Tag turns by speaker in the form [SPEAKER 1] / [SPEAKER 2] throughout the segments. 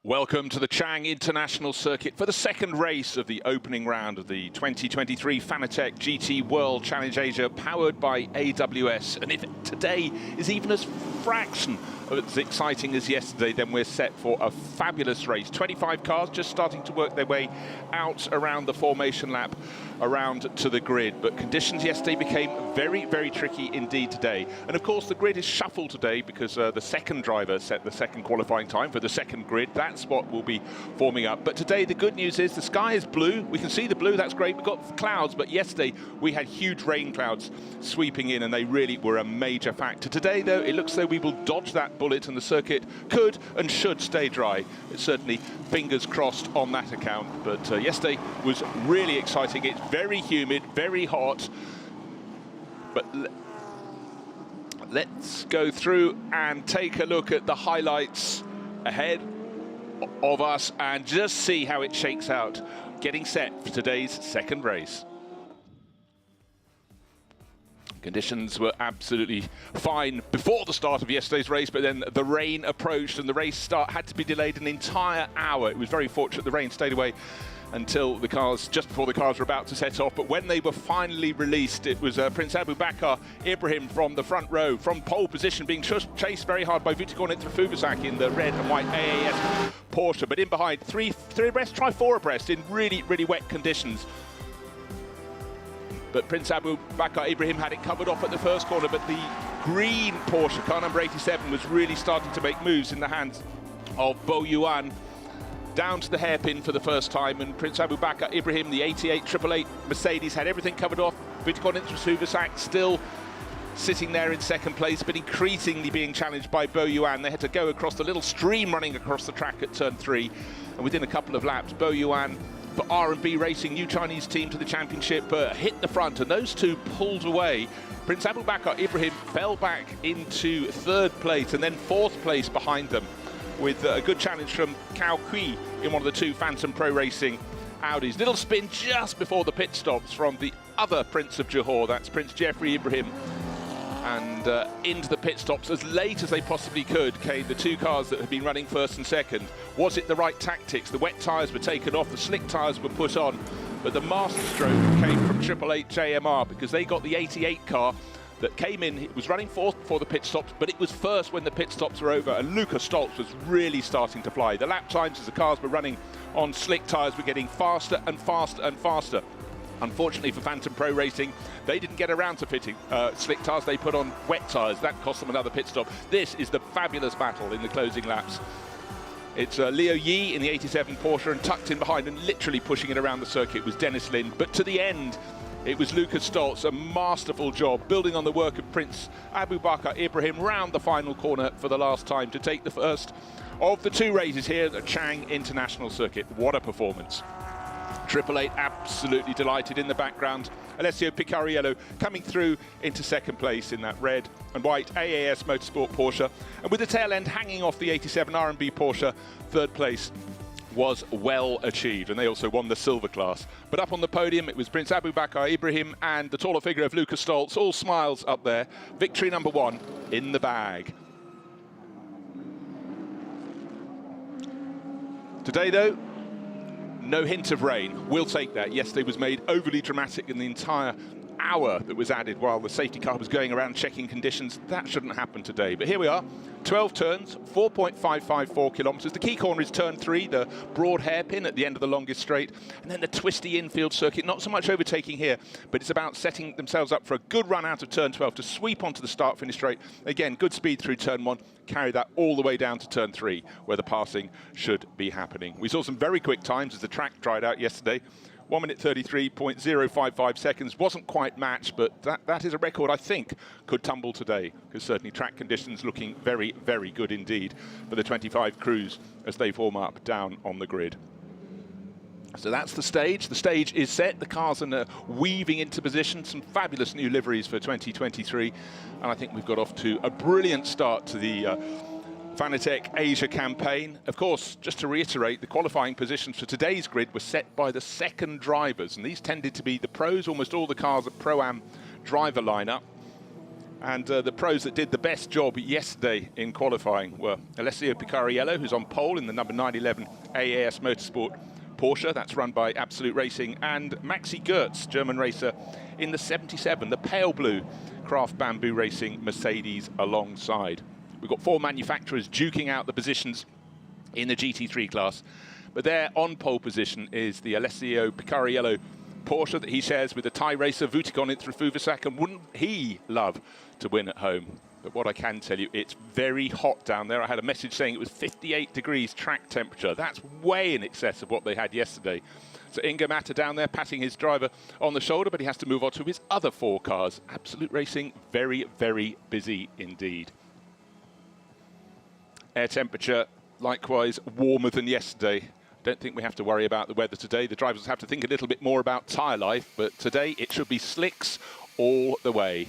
[SPEAKER 1] Welcome to the Chang International Circuit for the second race of the opening round of the 2023 Fanatec GT World Challenge Asia, powered by AWS. And if today is even a fraction of as exciting as yesterday, then we're set for a fabulous race. 25 cars just starting to work their way out around the formation lap, around to the grid. But conditions yesterday became very, very tricky indeed today. And of course, the grid is shuffled today because the second driver set the second qualifying time for the second grid. That's what will be forming up. But today, the good news is the sky is blue. We can see the blue, that's great. We've got clouds, but yesterday we had huge rain clouds sweeping in, and they really were a major factor. Today, though, it looks though we will dodge that bullet, and the circuit could and should stay dry. It's certainly fingers crossed on that account. But yesterday was really exciting. It's very humid, very hot. But let's go through and take a look at the highlights ahead of us and just see how it shakes out, getting set for today's second race. Conditions were absolutely fine before the start of yesterday's race, but then the rain approached and the race start had to be delayed an entire hour. It was very fortunate the rain stayed away until the cars, just before the cars were about to set off. But when they were finally released, it was Prince Abu Bakr Ibrahim from the front row, from pole position, being chased very hard by Vutikorn Fubasak in the red and white AAS Porsche. But in behind, three abreast, try four abreast in really, really wet conditions. But Prince Abu Bakr Ibrahim had it covered off at the first corner, but the green Porsche, car number 87, was really starting to make moves in the hands of Bo Yuan, down to the hairpin for the first time, and Prince Abu Bakr Ibrahim, the 88 888 Mercedes, had everything covered off. Vutikorn Fubasak still sitting there in second place, but increasingly being challenged by Bo Yuan. They had to go across the little stream running across the track at turn 3, and within a couple of laps, Bo Yuan, for R&B Racing, new Chinese team to the championship, hit the front, and those two pulled away. Prince Abu Bakr Ibrahim fell back into third place and then fourth place behind them, with a good challenge from Cao Kui in one of the two Phantom Pro Racing Audis. Little spin just before the pit stops from the other Prince of Johor, that's Prince Jeffrey Ibrahim. And into the pit stops as late as they possibly could came the two cars that had been running first and second. Was it the right tactics? The wet tyres were taken off, the slick tyres were put on, but the masterstroke came from 888 JMR because they got the 88 car that came in. It was running fourth for the pit stops, but it was first when the pit stops were over, and Lucas Stoltz was really starting to fly. The lap times as the cars were running on slick tyres were getting faster and faster and faster. Unfortunately for Phantom Pro Racing, they didn't get around to fitting slick tyres. They put on wet tyres. That cost them another pit stop. This is the fabulous battle in the closing laps. It's Leo Yi in the 87 Porsche, and tucked in behind and literally pushing it around the circuit was Dennis Lin. But to the end, it was Lucas Stoltz, a masterful job, building on the work of Prince Abu Bakr Ibrahim round the final corner for the last time to take the first of the two races here at the Chang International Circuit. What a performance. 888 absolutely delighted in the background. Alessio Picariello coming through into second place in that red and white AAS Motorsport Porsche. And with the tail end hanging off the 87 R&B Porsche, third place was well achieved, and they also won the silver class. But up on the podium, it was Prince Abu Bakr Ibrahim and the taller figure of Lucas Stoltz, all smiles up there. Victory number 1 in the bag. Today, though, no hint of rain. We'll take that. Yesterday was made overly dramatic in the entire hour that was added while the safety car was going around checking conditions. That shouldn't happen today. But here we are, 12 turns, 4.554 kilometers. The key corner is turn 3, the broad hairpin at the end of the longest straight, and then the twisty infield circuit. Not so much overtaking here, but it's about setting themselves up for a good run out of turn 12 to sweep onto the start-finish straight. Again, good speed through turn 1, carry that all the way down to turn 3, where the passing should be happening. We saw some very quick times as the track dried out yesterday. 1 minute 33.055 seconds, wasn't quite matched, but that is a record I think could tumble today, because certainly track conditions looking very, very good indeed for the 25 crews as they form up down on the grid. So that's the stage. The stage is set. The cars are weaving into position. Some fabulous new liveries for 2023. And I think we've got off to a brilliant start to the Fanatec Asia campaign. Of course, just to reiterate, the qualifying positions for today's grid were set by the second drivers, and these tended to be the pros. Almost all the cars at Pro-Am driver lineup. And the pros that did the best job yesterday in qualifying were Alessio Picariello, who's on pole in the number 911 AAS Motorsport Porsche, that's run by Absolute Racing, and Maxi Goertz, German racer, in the 77, the pale blue Craft Bamboo Racing Mercedes alongside. We've got 4 manufacturers duking out the positions in the GT3 class, but there on pole position is the Alessio Picariello Porsche that he shares with the Thai racer Vutik on it through Fuvasak, and wouldn't he love to win at home? But what I can tell you, it's very hot down there. I had a message saying it was 58 degrees track temperature. That's way in excess of what they had yesterday. So Ingo Matter down there patting his driver on the shoulder, but he has to move on to his other 4 cars. Absolute Racing, very, very busy indeed. Air temperature, likewise, warmer than yesterday. Don't think we have to worry about the weather today. The drivers have to think a little bit more about tyre life, but today it should be slicks all the way.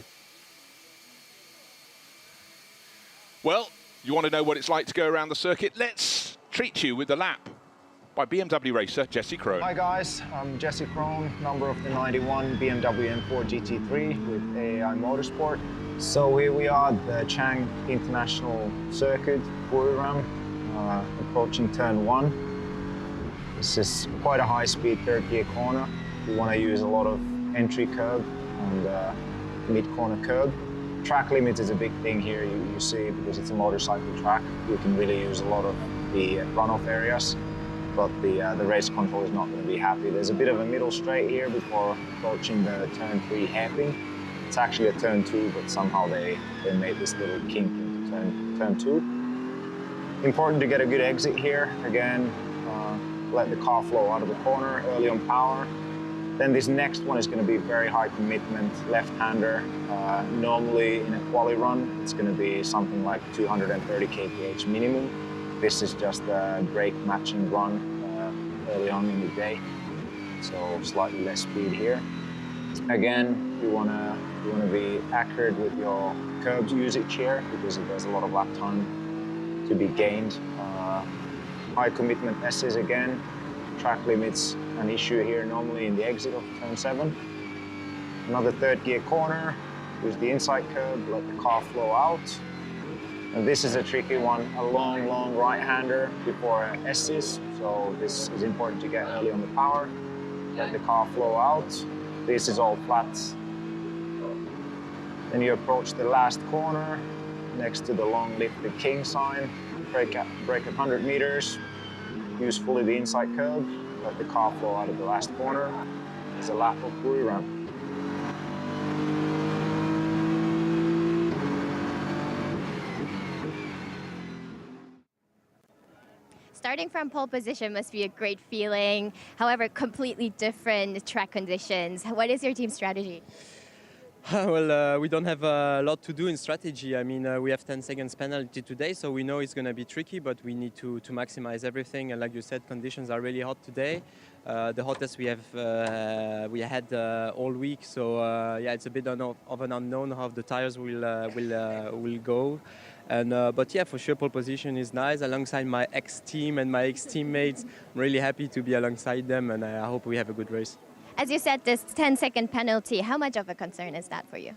[SPEAKER 1] Well, you want to know what it's like to go around the circuit? Let's treat you with the lap by BMW racer Jesse Krohn.
[SPEAKER 2] Hi guys, I'm Jesse Krohn, number of the 91 BMW M4 GT3 with AAI Motorsport. So here we are at the Chang International Circuit, Buriram, approaching turn 1. This is quite a high-speed third-gear corner. We want to use a lot of entry curb and mid-corner curb. Track limits is a big thing here, you see, because it's a motorcycle track. You can really use a lot of the runoff areas, but the race control is not going to be happy. There's a bit of a middle straight here before approaching the turn 3 hairpin. It's actually a turn 2, but somehow they made this little kink into turn 2. Important to get a good exit here. Again, let the car flow out of the corner early on power. Then this next one is going to be very high commitment, left-hander. Normally in a quali run, it's going to be something like 230 kph minimum. This is just a brake matching run early on in the day, so slightly less speed here. Again, you want to be accurate with your curbs usage here because there's a lot of lap time to be gained. High commitment S's again. Track limits an issue here normally in the exit of turn 7. Another third gear corner, use the inside curb, let the car flow out. And this is a tricky one, a long right-hander before S's, so this is important to get early on the power. Let the car flow out. This is all flat. Then you approach the last corner, next to the long lifted king sign, brake at 100 meters. Use fully the inside curb, let the car flow out of the last corner. There's a lap of Buriram.
[SPEAKER 3] Starting from pole position must be a great feeling. However, completely different track conditions. What is your team's strategy?
[SPEAKER 4] Well, we don't have a lot to do in strategy. I mean, we have 10 seconds penalty today, so we know it's going to be tricky, but we need to maximize everything. And like you said, conditions are really hot today. The hottest we had all week. So yeah, it's a bit of an unknown how the tires will go. And but yeah, for sure, pole position is nice. Alongside my ex-team and my ex-teammates, I'm really happy to be alongside them, and I hope we have a good race.
[SPEAKER 3] As you said, this 10-second penalty, how much of a concern is that for you?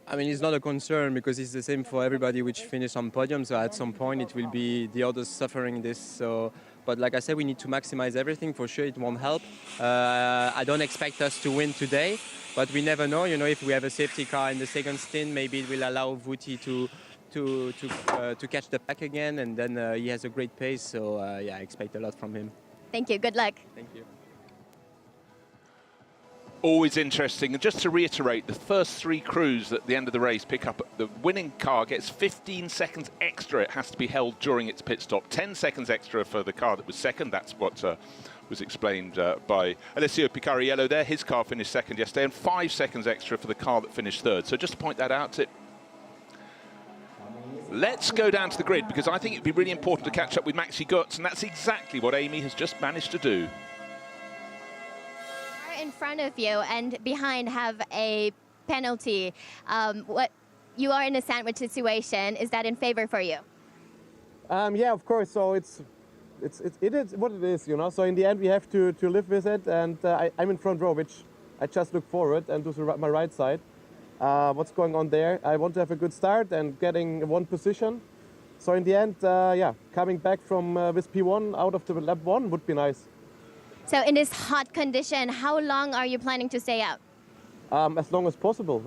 [SPEAKER 4] I mean, it's not a concern because it's the same for everybody which finished on podium. So at some point, it will be the others suffering this. So, but like I said, we need to maximize everything. For sure, it won't help. I don't expect us to win today, but we never know. You know, if we have a safety car in the second stint, maybe it will allow Vuti to catch the pack again, and then he has a great pace. So yeah, I expect a lot from him.
[SPEAKER 3] Thank you. Good luck.
[SPEAKER 4] Thank you.
[SPEAKER 1] Always interesting. And just to reiterate, the first 3 crews at the end of the race pick up the winning car gets 15 seconds extra. It has to be held during its pit stop. 10 seconds extra for the car that was second. That's what was explained by Alessio Picariello there. His car finished second yesterday, and 5 seconds extra for the car that finished third. So just to point that out, let's go down to the grid, because I think it'd be really important to catch up with Maxi Goertz, and that's exactly what Amy has just managed to do.
[SPEAKER 3] In front of you and behind have a penalty. What you are in a sandwich situation. Is that in favor for you?
[SPEAKER 5] Yeah, of course. So it is what it is, you know. So in the end, we have to live with it. And I'm in front row, which I just look forward and to my right side. what's going on there. I want to have a good start and getting one position. So in the end, yeah, coming back from with P1 out of the lap 1 would be nice.
[SPEAKER 3] So in this hot condition, how long are you planning to stay out?
[SPEAKER 5] As long as possible,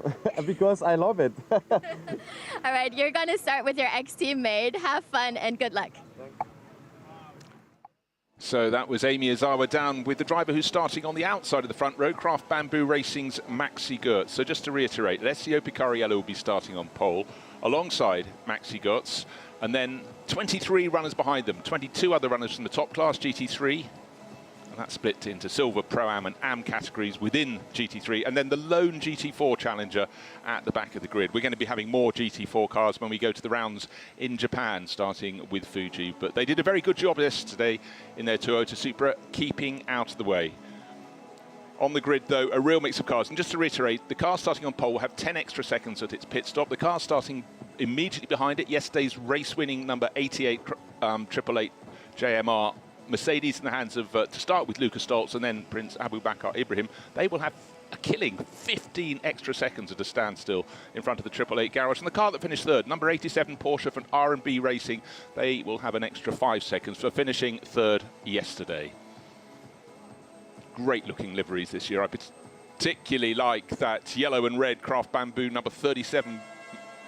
[SPEAKER 5] because I love it.
[SPEAKER 3] All right, you're going to start with your ex-teammate. Have fun and good luck.
[SPEAKER 1] So that was Amy Ozawa down with the driver who's starting on the outside of the front row, Craft Bamboo Racing's Maxi Gertz. So just to reiterate, Alessio Picariello will be starting on pole alongside Maxi Gertz, and then 23 runners behind them, 22 other runners from the top class GT3. And that's split into Silver, Pro-Am and Am categories within GT3. And then the lone GT4 challenger at the back of the grid. We're going to be having more GT4 cars when we go to the rounds in Japan, starting with Fuji. But they did a very good job yesterday in their Toyota Supra, keeping out of the way. On the grid, though, a real mix of cars. And just to reiterate, the car starting on pole will have 10 extra seconds at its pit stop. The car starting immediately behind it, yesterday's race-winning number 88 888 JMR Mercedes in the hands of, to start with, Lucas Stoltz and then Prince Abubakar Ibrahim. They will have a killing 15 extra seconds at a standstill in front of the 888 garage. And the car that finished third, number 87 Porsche from R&B Racing, they will have an extra 5 seconds for finishing third yesterday. Great looking liveries this year. I particularly like that yellow and red Craft Bamboo number 37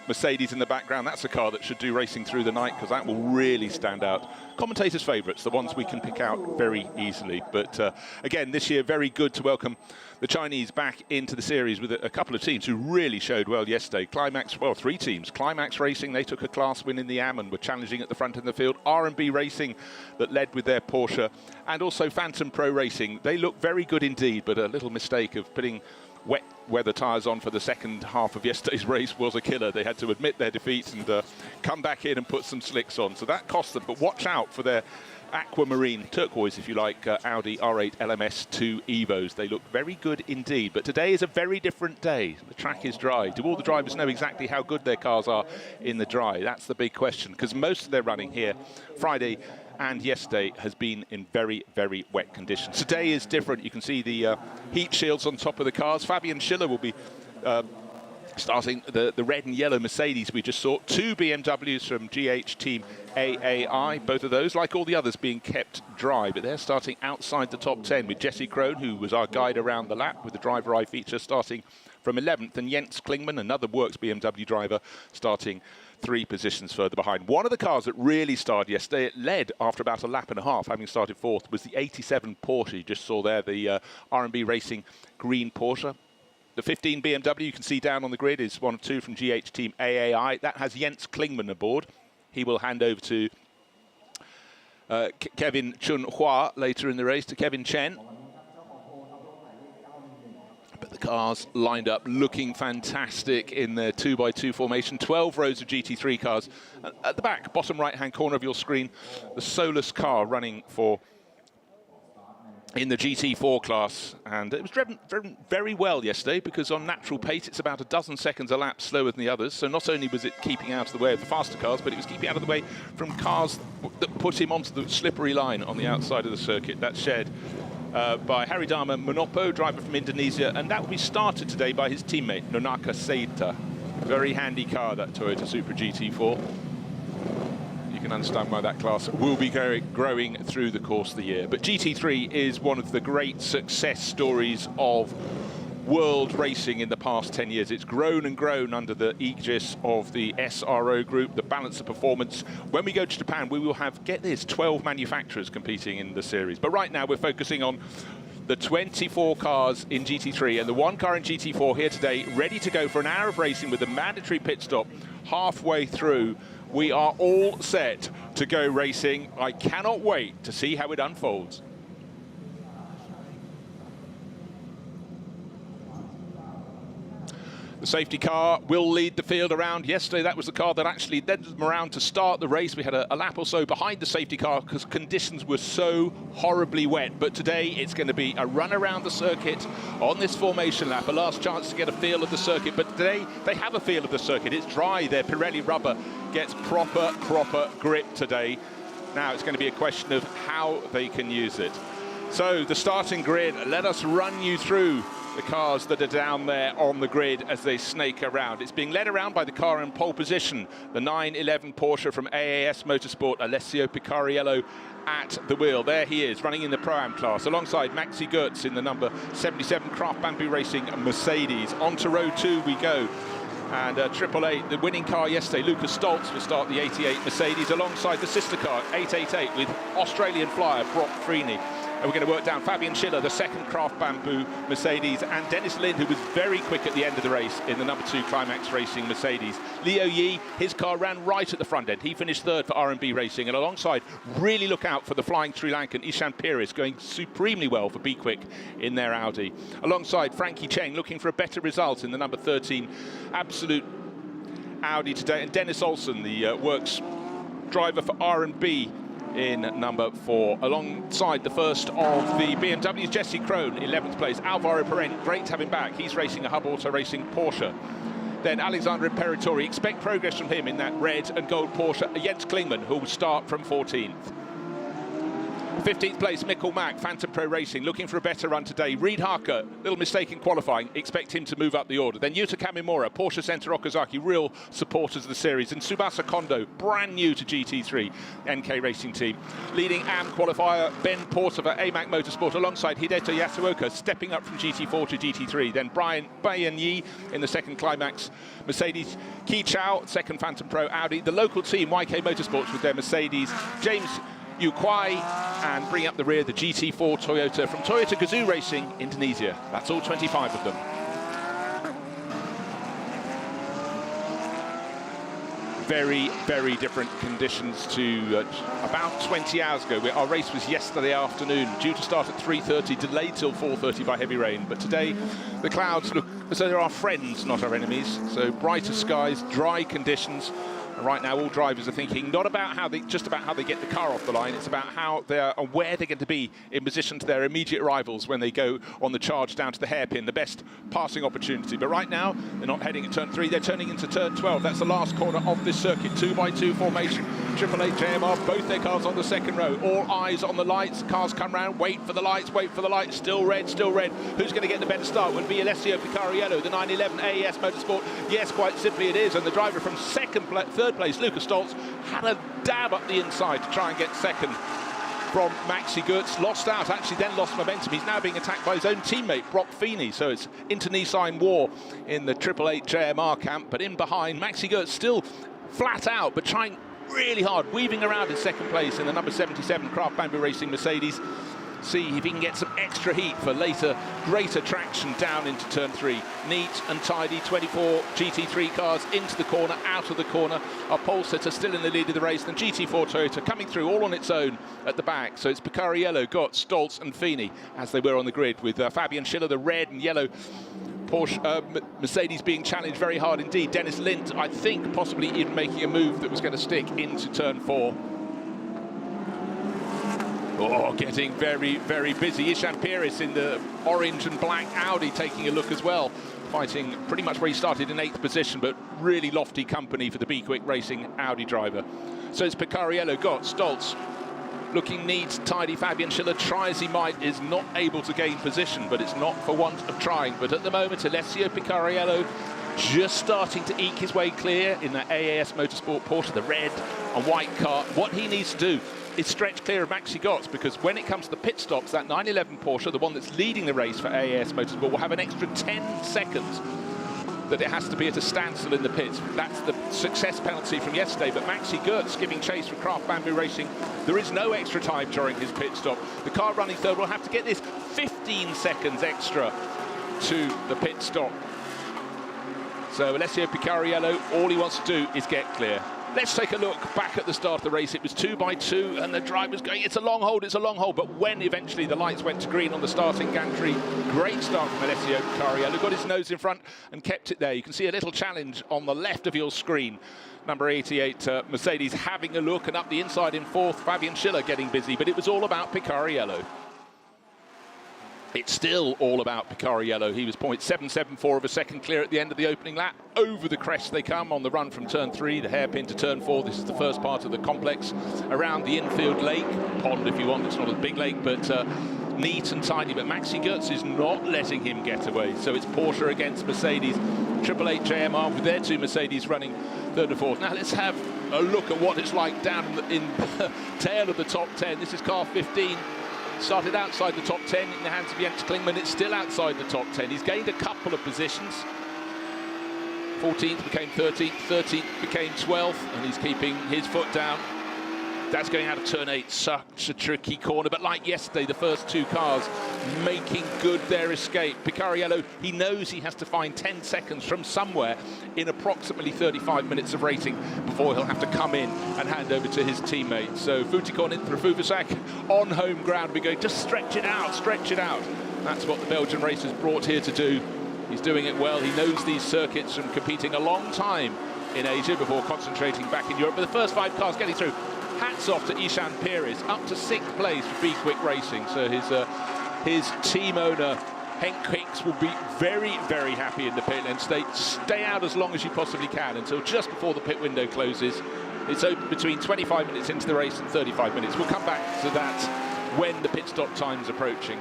[SPEAKER 1] Mercedes in the background. That's a car that should do racing through the night, because that will really stand out. Commentators' favourites, the ones we can pick out very easily. But again, this year, very good to welcome the Chinese back into the series with a couple of teams who really showed well yesterday. Climax, well, 3 teams. Climax Racing, they took a class win in the Am and were challenging at the front of the field. R&B Racing, that led with their Porsche. And also Phantom Pro Racing. They look very good indeed, but a little mistake of putting wet weather tyres on for the second half of yesterday's race was a killer. They had to admit their defeat and come back in and put some slicks on. So that cost them. But watch out for their aquamarine, turquoise if you like, Audi R8 LMS2 Evos. They look very good indeed. But today is a very different day. The track is dry. Do all the drivers know exactly how good their cars are in the dry? That's the big question, because most of their running here Friday and yesterday has been in very, very wet conditions. Today is different. You can see the heat shields on top of the cars. Fabian Schiller will be starting the red and yellow Mercedes we just saw. 2 BMWs from GH Team AAI. Both of those, like all the others, being kept dry, but they're starting outside the top 10 with Jesse Krohn, who was our guide around the lap with the driver eye feature, starting from 11th, and Jens Klingman, another Works BMW driver, starting 3 positions further behind. One of the cars that really starred yesterday, it led after about a lap and a half, having started 4th, was the 87 Porsche. You just saw there the R&B Racing green Porsche. The 15 BMW you can see down on the grid is 1 of 2 from GH Team AAI. That has Jens Klingman aboard. He will hand over to Kevin Chun Hua later in the race, to Kevin Chen. But the cars lined up looking fantastic in their 2x2 formation. 12 rows of GT3 cars. At the back, bottom right-hand corner of your screen, the Solus car running for in the GT4 class. And it was driven very well yesterday, because on natural pace, it's about a dozen seconds a lap slower than the others. So not only was it keeping out of the way of the faster cars, but it was keeping out of the way from cars that put him onto the slippery line on the outside of the circuit. That's shared by Haridama Manopo, driver from Indonesia, and that will be started today by his teammate, Nonaka Seita. Very handy car, that Toyota Supra GT4. You can understand why that class will be growing through the course of the year. But GT3 is one of the great success stories of world racing in the past 10 years. It's grown and grown under the aegis of the SRO Group, the balance of performance. When we go to Japan, we will have, get this, 12 manufacturers competing in the series. But right now, we're focusing on the 24 cars in GT3 and the 1 car in GT4 here today, ready to go for an hour of racing with a mandatory pit stop halfway through. We are all set to go racing. I cannot wait to see how it unfolds. The safety car will lead the field around. Yesterday, that was the car that actually led them around to start the race. We had a lap or so behind the safety car because conditions were so horribly wet. But today, it's going to be a run around the circuit on this formation lap, a last chance to get a feel of the circuit. But today, they have a feel of the circuit. It's dry. Their Pirelli rubber gets proper grip today. Now, it's going to be a question of how they can use it. So, the starting grid, let us run you through the cars that are down there on the grid as they snake around. It's being led around by the car in pole position, the 911 Porsche from AAS Motorsport, Alessio Picariello at the wheel. There he is, running in the Pro-Am class, alongside Maxi Goetz in the number 77 Craft Bamboo Racing Mercedes. On to row 2 we go. And 888, the winning car yesterday, Lucas Stoltz, will start the 88 Mercedes alongside the sister car, 888, with Australian flyer Brock Freeney. And we're going to work down Fabian Schiller, the second Craft Bamboo Mercedes, and Dennis Lind, who was very quick at the end of the race in the number 2 Climax Racing Mercedes. Leo Yi, his car ran right at the front end. He finished third for R&B Racing, and alongside, really look out for the flying Sri Lankan Ishan Piris, going supremely well for Be Quick in their Audi. Alongside Frankie Cheng, looking for a better result in the number 13 Absolute Audi today, and Dennis Olsen, the works driver for R&B in number 4, alongside the first of the BMWs, Jesse Krohn, 11th place. Alvaro Perrin, great to have him back. He's racing a Hub Auto Racing Porsche. Then Alexander Imperatori, expect progress from him in that red and gold Porsche. Jens Klingman, who will start from 14th. 15th place, Mikkel Mack, Phantom Pro Racing, looking for a better run today. Reid Harker, little mistake in qualifying, expect him to move up the order. Then Yuta Kamimura, Porsche Center Okazaki, real supporters of the series. And Tsubasa Kondo, brand new to GT3, NK Racing Team. Leading AM qualifier, Ben Porter for AMAC Motorsport, alongside Hideto Yasuoka, stepping up from GT4 to GT3. Then Brian Bayan Yi in the second Climax Mercedes. Ki Chao, second Phantom Pro Audi. The local team, YK Motorsports, with their Mercedes. James Yu Kwai, and bring up the rear the GT4 Toyota from Toyota Gazoo Racing, Indonesia. That's all 25 of them. Very, very different conditions to about 20 hours ago. Our race was yesterday afternoon, due to start at 3:30, delayed till 4:30 by heavy rain. But today, the clouds look as though they're our friends, not our enemies. So brighter skies, dry conditions. And right now, all drivers are thinking not about just about how they get the car off the line. It's about how they're and where they're going to be in position to their immediate rivals when they go on the charge down to the hairpin, the best passing opportunity. But right now, they're not heading at turn 3. They're turning into turn 12. That's the last corner of this circuit. 2x2 formation. 888 JMR, both their cars on the second row. All eyes on the lights. Cars come round. Wait for the lights. Wait for the lights. Still red. Still red. Who's going to get the better start? Would be Alessio Picariello, the 911 AES Motorsport. Yes, quite simply it is. And the driver from third place, Lucas Stoltz, had a dab up the inside to try and get second from Maxi Goetz. Lost out, actually then lost momentum. He's now being attacked by his own teammate, Brock Feeney. So it's internecine war in the 888 JMR camp. But in behind, Maxi Goetz still flat out, but trying really hard, weaving around in second place in the number 77 Craft Bamboo Racing Mercedes. See if he can get some extra heat for later, greater traction down into turn 3. Neat and tidy, 24 GT3 cars into the corner, out of the corner. Our pole sitter still in the lead of the race. Then GT4 Toyota coming through all on its own at the back. So it's Picariello, Goetz, Stoltz and Feeney as they were on the grid, with Fabian Schiller, the red and yellow Porsche Mercedes, being challenged very hard indeed. Dennis Lind, I think, possibly even making a move that was going to stick into turn 4. Oh, getting very, very busy. Ishan Piris in the orange and black Audi taking a look as well. Fighting pretty much where he started in 8th position, but really lofty company for the Be Quick Racing Audi driver. So it's Picariello, Goetz, Stoltz. Looking neat, tidy. Fabian Schiller, try as he might, is not able to gain position, but it's not for want of trying. But at the moment, Alessio Picariello just starting to eke his way clear in that AAS Motorsport Porsche, the red and white car. What he needs to do is stretch clear of Maxi Goetz, because when it comes to the pit stops, that 911 Porsche, the one that's leading the race for AAS Motorsport, will have an extra 10 seconds that it has to be at a standstill in the pits. That's the success penalty from yesterday. But Maxi Goetz giving chase for Craft Bamboo Racing. There is no extra time during his pit stop. The car running third will have to get this 15 seconds extra to the pit stop. So Alessio Picariello, all he wants to do is get clear. Let's take a look back at the start of the race. It was 2x2 and the driver's going, it's a long hold, it's a long hold. But when eventually the lights went to green on the starting gantry, great start from Alessio Picariello. Got his nose in front and kept it there. You can see a little challenge on the left of your screen. Number 88 Mercedes having a look, and up the inside in 4th, Fabian Schiller getting busy. But it was all about Picariello. It's still all about Picariello. He was 0.774 of a second clear at the end of the opening lap. Over the crest they come on the run from turn 3, the hairpin to turn 4. This is the first part of the complex around the infield lake, pond if you want. It's not a big lake, but neat and tidy, but Maxi Goetz is not letting him get away. So it's Porsche against Mercedes. 888 JMR with their two Mercedes running third and fourth. Now let's have a look at what it's like down in the tail of the top 10. This is car 15. Started outside the top 10 in the hands of Jens Klingmann. It's still outside the top 10. He's gained a couple of positions. 14th became 13th, 13th became 12th, and he's keeping his foot down. That's going out of turn 8, such a tricky corner, but like yesterday, the first two cars making good their escape. Picariello, he knows he has to find 10 seconds from somewhere in approximately 35 minutes of racing before he'll have to come in and hand over to his teammate. So Fouticon in for Fuvasak on home ground. We're going to stretch it out, stretch it out. That's what the Belgian racer's brought here to do. He's doing it well. He knows these circuits from competing a long time in Asia before concentrating back in Europe. But the first 5 cars getting through. Hats off to Ishan Perez, up to 6th place for Be Quick Racing. So his team owner, Henk Hicks, will be very, very happy in the pit lane. Stay out as long as you possibly can until just before the pit window closes. It's open between 25 minutes into the race and 35 minutes. We'll come back to that when the pit stop time's approaching.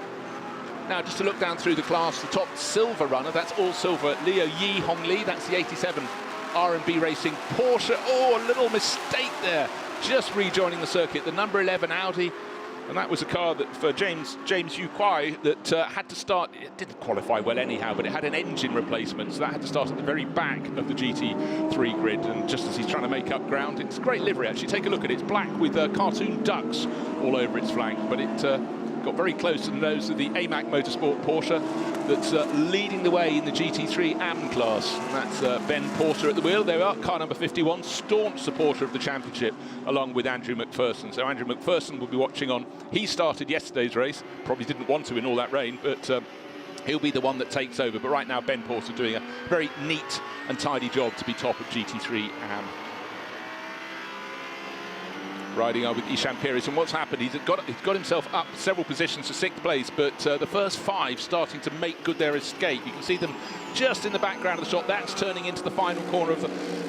[SPEAKER 1] Now, just to look down through the class, the top silver runner, that's all silver, Liu Yi Hong Li, that's the 87 R&B Racing Porsche. Oh, a little mistake there. Just rejoining the circuit, the number 11 Audi, and that was a car that for James Yu Kwai that had to start. It didn't qualify well anyhow, but it had an engine replacement, so that had to start at the very back of the GT3 grid. And just as he's trying to make up ground, it's a great livery actually. Take a look at it. It's black with cartoon ducks all over its flank, but it got very close to the nose of the AMAC Motorsport Porsche that's leading the way in the GT3 AM class. And that's Ben Porter at the wheel. There are car number 51, staunch supporter of the championship, along with Andrew McPherson. So Andrew McPherson will be watching on. He started yesterday's race, probably didn't want to in all that rain, but he'll be the one that takes over. But right now, Ben Porter doing a very neat and tidy job to be top of GT3 AM. Riding on with Ishan Perez, and what's happened, he's got himself up several positions to 6th place, but the first 5 starting to make good their escape. You can see them just in the background of the shot. That's turning into the final corner of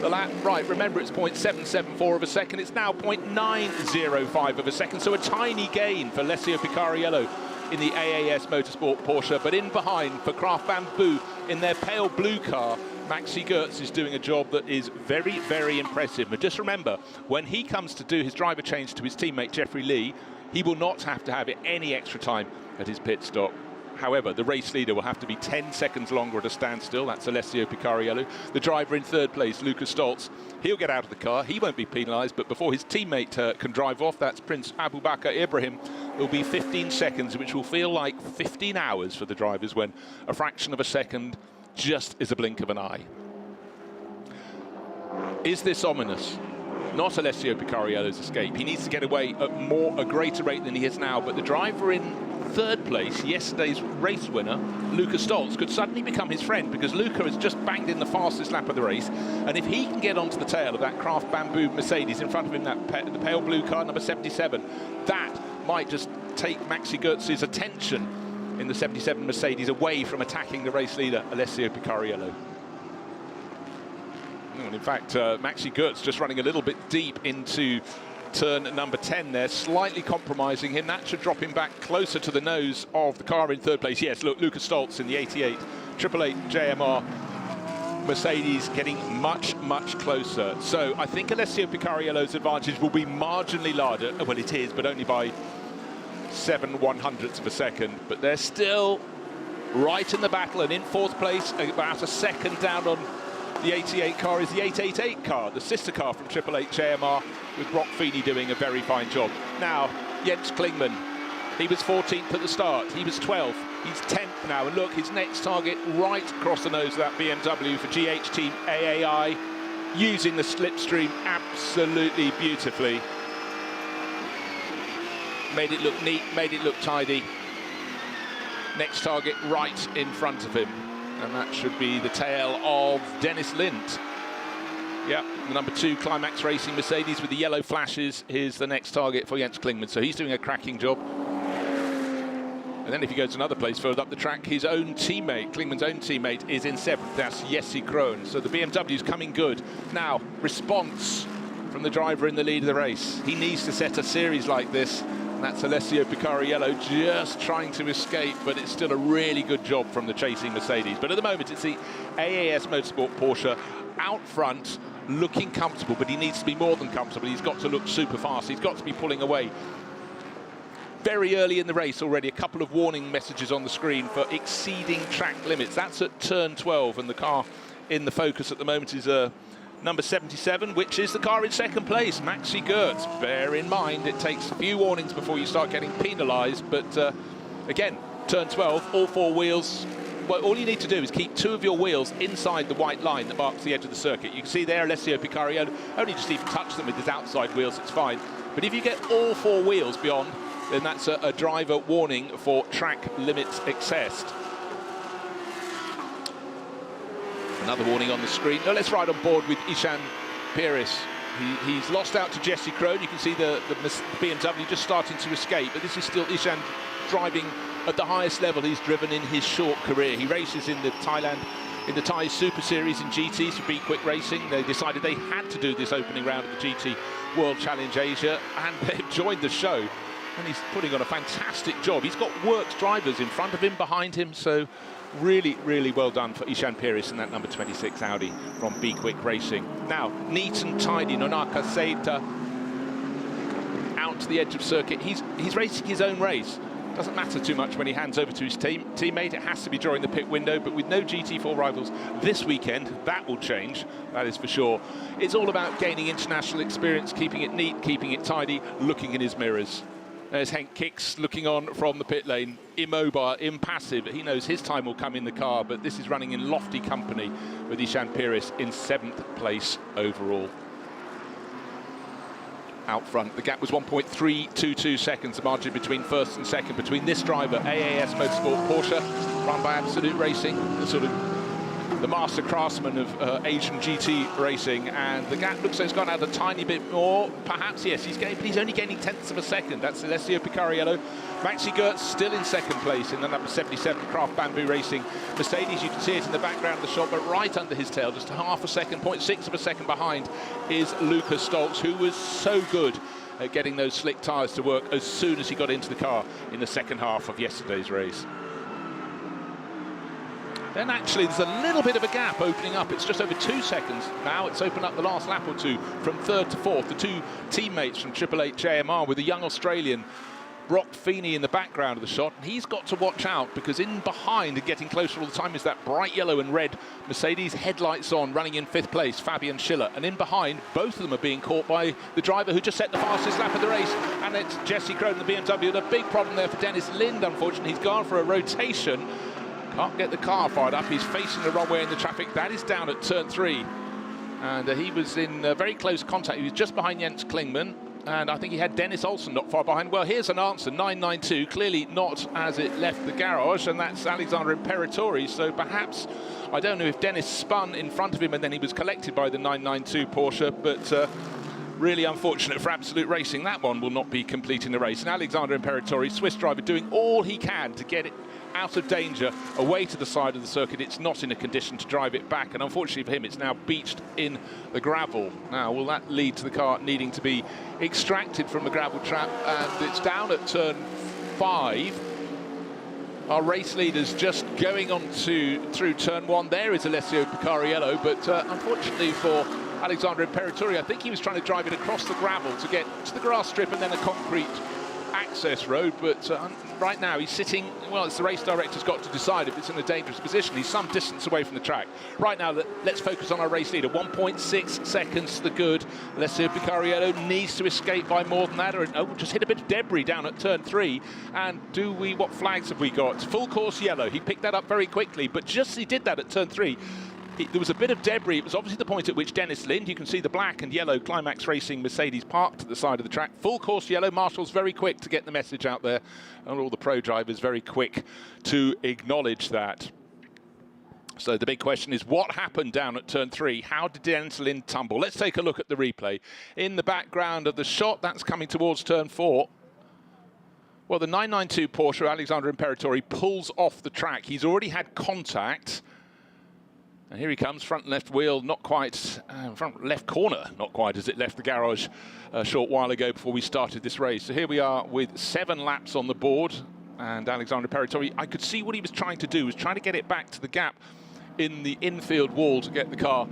[SPEAKER 1] the lap. Right, remember it's 0.774 of a second. It's now 0.905 of a second, so a tiny gain for Alessio Picariello in the AAS Motorsport Porsche. But in behind for Craft Bamboo in their pale blue car, Maxi Goetz is doing a job that is very, very impressive. But just remember, when he comes to do his driver change to his teammate Jeffrey Lee, he will not have to have any extra time at his pit stop. However, the race leader will have to be 10 seconds longer at a standstill. That's Alessio Picariello. The driver in 3rd place, Lukas Stoltz, he'll get out of the car. He won't be penalised, but before his teammate can drive off, that's Prince Abubakar Ibrahim. It'll be 15 seconds, which will feel like 15 hours for the drivers when a fraction of a second just is a blink of an eye. Is this ominous? Not Alessio Picariello's escape. He needs to get away at a greater rate than he is now, but the driver in 3rd place, yesterday's race winner, Lukas Stoltz, could suddenly become his friend, because Luca has just banged in the fastest lap of the race, and if he can get onto the tail of that Craft Bamboo Mercedes in front of him, the pale blue car, number 77, that might just take Maxi Goetz's attention in the 77 Mercedes away from attacking the race leader, Alessio Picariello. And in fact, Maxi Goetz just running a little bit deep into turn number 10 there, slightly compromising him. That should drop him back closer to the nose of the car in 3rd place. Yes, look, Lukas Stoltz in the 88 888 JMR Mercedes getting much, much closer. So I think Alessio Picariello's advantage will be marginally larger. Well, it is, but only by 7/100ths of a second, but they're still right in the battle, and in 4th place, about a second down on the 88 car, is the 888 car, the sister car from 888 JMR, with Brock Feeney doing a very fine job. Now, Jens Klingmann, he was 14th at the start, he was 12th, he's 10th now, and look, his next target right across the nose of that BMW for GH Team AAI, using the slipstream absolutely beautifully. Made it look neat, made it look tidy. Next target right in front of him. And that should be the tail of Dennis Lind. Yep, the number 2 Climax Racing Mercedes with the yellow flashes is the next target for Jens Klingmann. So he's doing a cracking job. And then if he goes another place further up the track, his own teammate, Klingmann's own teammate, is in 7th. That's Jesse Krohn. So the BMW's coming good. Now, response from the driver in the lead of the race. He needs to set a series like this And that's Alessio Picariello just trying to escape, but it's still a really good job from the chasing Mercedes. But at the moment, it's the AAS Motorsport Porsche out front, looking comfortable, but he needs to be more than comfortable. He's got to look super fast. He's got to be pulling away. Very early in the race already, a couple of warning messages on the screen for exceeding track limits. That's at turn 12, and the car in the focus at the moment is number 77, which is the car in second place, Maxi Goertz. Bear in mind, it takes a few warnings before you start getting penalised, but again, turn 12, all four wheels. Well, all you need to do is keep two of your wheels inside the white line that marks the edge of the circuit. You can see there, Alessio Picariello only just even touch them with his outside wheels, it's fine. But if you get all four wheels beyond, then that's a driver warning for track limits excessed. Another warning on the screen. Now let's ride on board with Ishan Piris. He's lost out to Jesse Krohn. You can see the BMW just starting to escape, but this is still Ishan driving at the highest level he's driven in his short career. He races in the Thai Super Series in GTs for Be Quick Racing. They decided they had to do this opening round of the GT World Challenge Asia, and they've joined the show. And he's putting on a fantastic job. He's got works drivers in front of him, behind him, so really, really well done for Ishan Piris in that number 26 Audi from Be Quick Racing. Now, neat and tidy, Nonaka Seita out to the edge of circuit. He's racing his own race. Doesn't matter too much when he hands over to his teammate. It has to be during the pit window, but with no GT4 rivals this weekend, that will change, that is for sure. It's all about gaining international experience, keeping it neat, keeping it tidy, looking in his mirrors. There's Henk Kicks looking on from the pit lane, immobile, impassive. He knows his time will come in the car, but this is running in lofty company with Ishan Piris in 7th place overall. Out front, the gap was 1.322 seconds, the margin between first and second, between this driver, AAS Motorsport Porsche, run by Absolute Racing, the master craftsman of Asian GT racing, and the gap looks like it's gone out a tiny bit more. Perhaps, yes, but he's only gaining tenths of a second. That's Alessio Picariello. Maxi Goertz still in second place in the number 77 Craft Bamboo Racing Mercedes. You can see it in the background of the shot, but right under his tail, just half a second, 0.6 of a second behind, is Lucas Stoltz, who was so good at getting those slick tyres to work as soon as he got into the car in the second half of yesterday's race. Then actually there's a little bit of a gap opening up. It's just over 2 seconds now. It's opened up the last lap or two from third to fourth. The two teammates from 888 JMR with the young Australian Brock Feeney in the background of the shot. And he's got to watch out, because in behind and getting closer all the time is that bright yellow and red Mercedes, headlights on, running in 5th place, Fabian Schiller. And in behind, both of them are being caught by the driver who just set the fastest lap of the race. And it's Jesse Krohn, the BMW. And a big problem there for Dennis Lind, unfortunately. He's gone for a rotation. Can't get the car fired up. He's facing the wrong way in the traffic. That is down at turn 3. And he was in very close contact. He was just behind Jens Klingman. And I think he had Dennis Olsen not far behind. Well, here's an answer, 992. Clearly not as it left the garage. And that's Alexander Imperatori. So perhaps, I don't know if Dennis spun in front of him and then he was collected by the 992 Porsche. But really unfortunate for Absolute Racing. That one will not be completing the race. And Alexander Imperatori, Swiss driver, doing all he can to get it out of danger, away to the side of the circuit. It's not in a condition to drive it back, and unfortunately for him, it's now beached in the gravel. Now, will that lead to the car needing to be extracted from the gravel trap? And it's down at turn 5. Our race leader's just going on through turn 1. There is Alessio Picariello, but unfortunately for Alexander Imperatori, I think he was trying to drive it across the gravel to get to the grass strip and then a concrete access road, but right now he's sitting, well, it's the race director's got to decide if it's in a dangerous position. He's some distance away from the track. Right now, let's focus on our race leader. 1.6 seconds to the good. Alessio Picariello needs to escape by more than that, or just hit a bit of debris down at turn 3. And what flags have we got? Full course yellow. He picked that up very quickly, but just as he did that at turn 3, there was a bit of debris. It was obviously the point at which Dennis Lind, you can see the black and yellow Climax Racing Mercedes parked at the side of the track. Full course yellow. Marshall's very quick to get the message out there, and all the pro drivers very quick to acknowledge that. So the big question is, what happened down at turn 3? How did Dennis Lind tumble? Let's take a look at the replay. In the background of the shot, that's coming towards turn 4. Well, the 992 Porsche, Alexander Imperatori, pulls off the track. He's already had contact And here he comes, front and left wheel, not quite, front left corner, not quite as it left the garage a short while ago before we started this race. So here we are with 7 laps on the board, and Alexandre Peratori, I could see what he was trying to do, was trying to get it back to the gap in the infield wall to get the car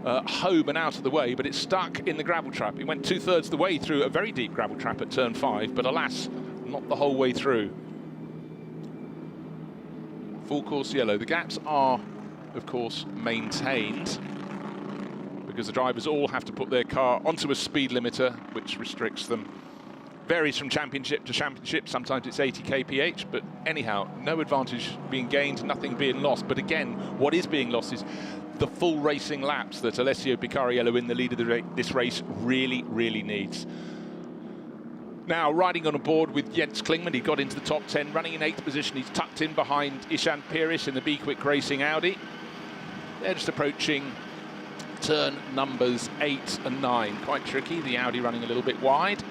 [SPEAKER 1] home and out of the way, but it's stuck in the gravel trap. It went 2/3 the way through a very deep gravel trap at turn 5, but alas, not the whole way through. Full course yellow. The gaps are, of course, maintained because the drivers all have to put their car onto a speed limiter, which restricts them. Varies from championship to championship. Sometimes it's 80 kph, but anyhow, no advantage being gained, nothing being lost. But again, what is being lost is the full racing laps that Alessio Picariello, in the lead of this race, really, really needs. Now, riding on a board with Jens Klingmann, he got into the top 10, running in 8th position. He's tucked in behind Ishan Piris in the Be Quick Racing Audi. They're just approaching turn numbers 8 and 9. Quite tricky, the Audi running a little bit wide.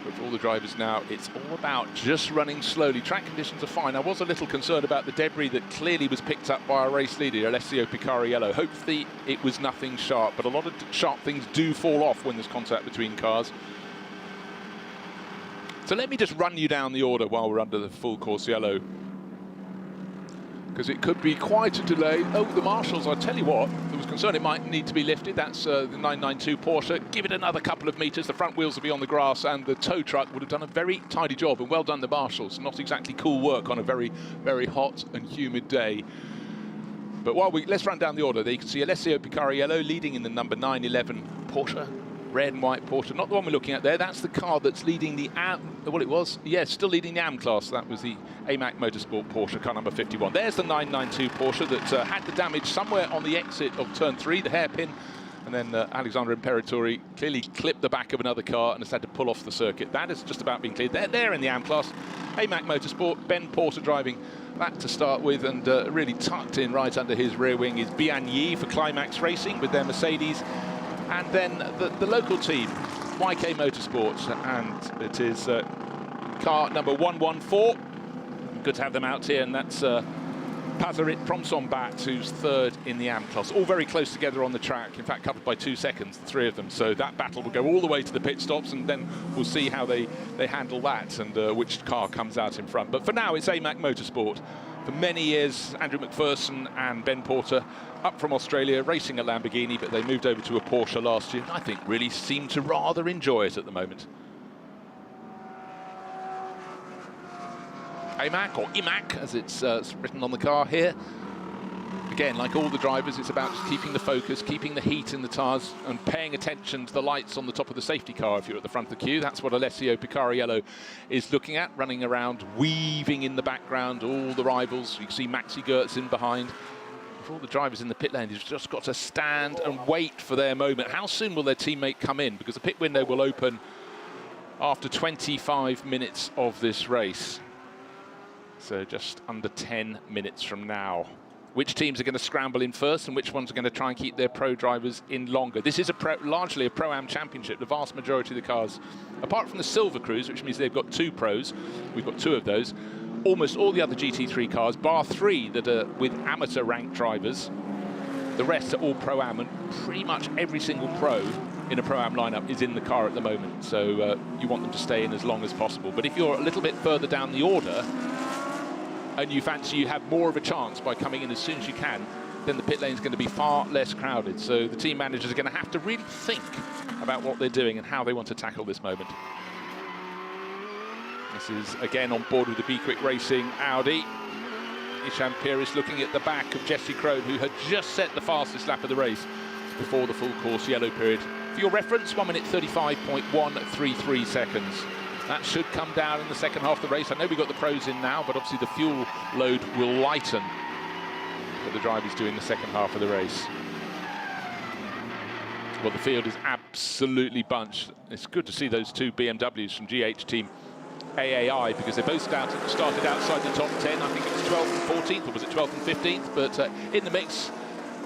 [SPEAKER 1] But for all the drivers now, it's all about just running slowly. Track conditions are fine. I was a little concerned about the debris that clearly was picked up by our race leader, Alessio Picariello. Hopefully it was nothing sharp, but a lot of sharp things do fall off when there's contact between cars. So let me just run you down the order while we're under the full course yellow, because it could be quite a delay. Oh, the marshals, I tell you what, there was concern it might need to be lifted. That's the 992 Porsche. Give it another couple of metres. The front wheels will be on the grass, and the tow truck would have done a very tidy job, and well done the marshals. Not exactly cool work on a very, very hot and humid day. But let's run down the order. There you can see Alessio Picariello leading in the number 911 Porsche. Red and white Porsche, not the one we're looking at there. That's the car that's leading the still leading the AM class. That was the AMAC Motorsport Porsche, car number 51. There's the 992 Porsche that had the damage somewhere on the exit of turn 3, the hairpin, and then Alexandre Peratori clearly clipped the back of another car and has had to pull off the circuit. That has just about been cleared. They're there in the AM class. AMAC Motorsport, Ben Porter driving that to start with, and really tucked in right under his rear wing is Bian Yi for Climax Racing with their Mercedes. And then the local team, YK Motorsports, and it is car number 114. Good to have them out here, and that's Pazarit Promsombat, who's 3rd in the AM class. All very close together on the track, in fact covered by 2 seconds, the 3 of them. So that battle will go all the way to the pit stops, and then we'll see how they handle that and which car comes out in front. But for now, it's AMAC Motorsport. For many years, Andrew McPherson and Ben Porter, up from Australia, racing a Lamborghini, but they moved over to a Porsche last year. I think really seem to rather enjoy it at the moment. AMAC, or IMAC, as it's written on the car here. Again, like all the drivers, it's about just keeping the focus, keeping the heat in the tyres, and paying attention to the lights on the top of the safety car if you're at the front of the queue. That's what Alessio Picariello is looking at, running around, weaving in the background, all the rivals. You can see Maxi Gertz in behind. For all the drivers in the pit lane, you've just got to stand and wait for their moment. How soon will their teammate come in? Because the pit window will open after 25 minutes of this race. So just under 10 minutes from now. Which teams are going to scramble in first and which ones are going to try and keep their pro drivers in longer? This is largely a Pro-Am championship. The vast majority of the cars, apart from the Silver Crews, which means they've got 2 pros, we've got 2 of those, almost all the other GT3 cars, bar 3 that are with amateur ranked drivers, the rest are all Pro-Am, and pretty much every single pro in a Pro-Am lineup is in the car at the moment. So you want them to stay in as long as possible. But if you're a little bit further down the order, and you fancy you have more of a chance by coming in as soon as you can, then the pit lane is going to be far less crowded. So the team managers are going to have to really think about what they're doing and how they want to tackle this moment. This is again on board with the Be Quick Racing Audi. Ishan Piris looking at the back of Jesse Crone, who had just set the fastest lap of the race before the full course yellow period. For your reference, 1 minute 35.133 seconds. That should come down in the second half of the race. I know we've got the pros in now, but obviously the fuel load will lighten what the driver's doing the second half of the race. Well, the field is absolutely bunched. It's good to see those 2 BMWs from GH Team AAI, because they both started outside the top 10. I think it was 12th and 14th, or was it 12th and 15th? But in the mix,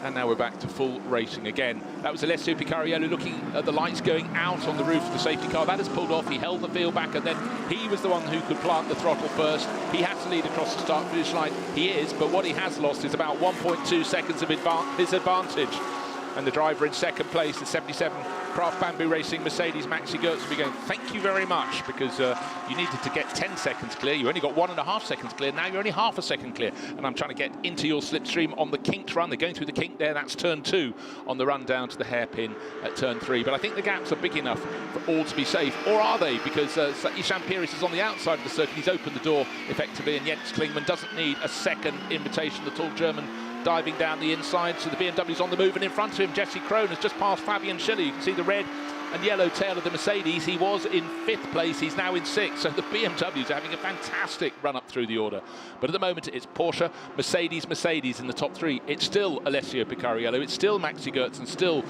[SPEAKER 1] And now we're back to full racing again. That was Alessio Picariello looking at the lights going out on the roof of the safety car. That has pulled off. He held the field back, and then he was the one who could plant the throttle first. He has to lead across the start-finish line. He is, but what he has lost is about 1.2 seconds of his advantage. And the driver in second place, the 77 Craft Bamboo Racing Mercedes, Maxi Goetz, will be going, thank you very much, because you needed to get 10 seconds clear. You only got 1.5 seconds clear. Now you're only half a second clear. And I'm trying to get into your slipstream on the kinked run. They're going through the kink there. That's turn 2 on the run down to the hairpin at turn 3. But I think the gaps are big enough for all to be safe. Or are they? Because Ishan Piris is on the outside of the circuit. He's opened the door effectively, and Jens Klingmann doesn't need a second invitation. The tall German diving down the inside, so the BMW's on the move, and in front of him Jesse Krohn has just passed Fabian Schiller. You can see the red and yellow tail of the Mercedes. He was in 5th place, he's now in 6th, so the BMW's having a fantastic run up through the order. But at the moment it's Porsche, Mercedes in the top 3. It's still Alessio Picariello, it's still Maxi Goetz, and still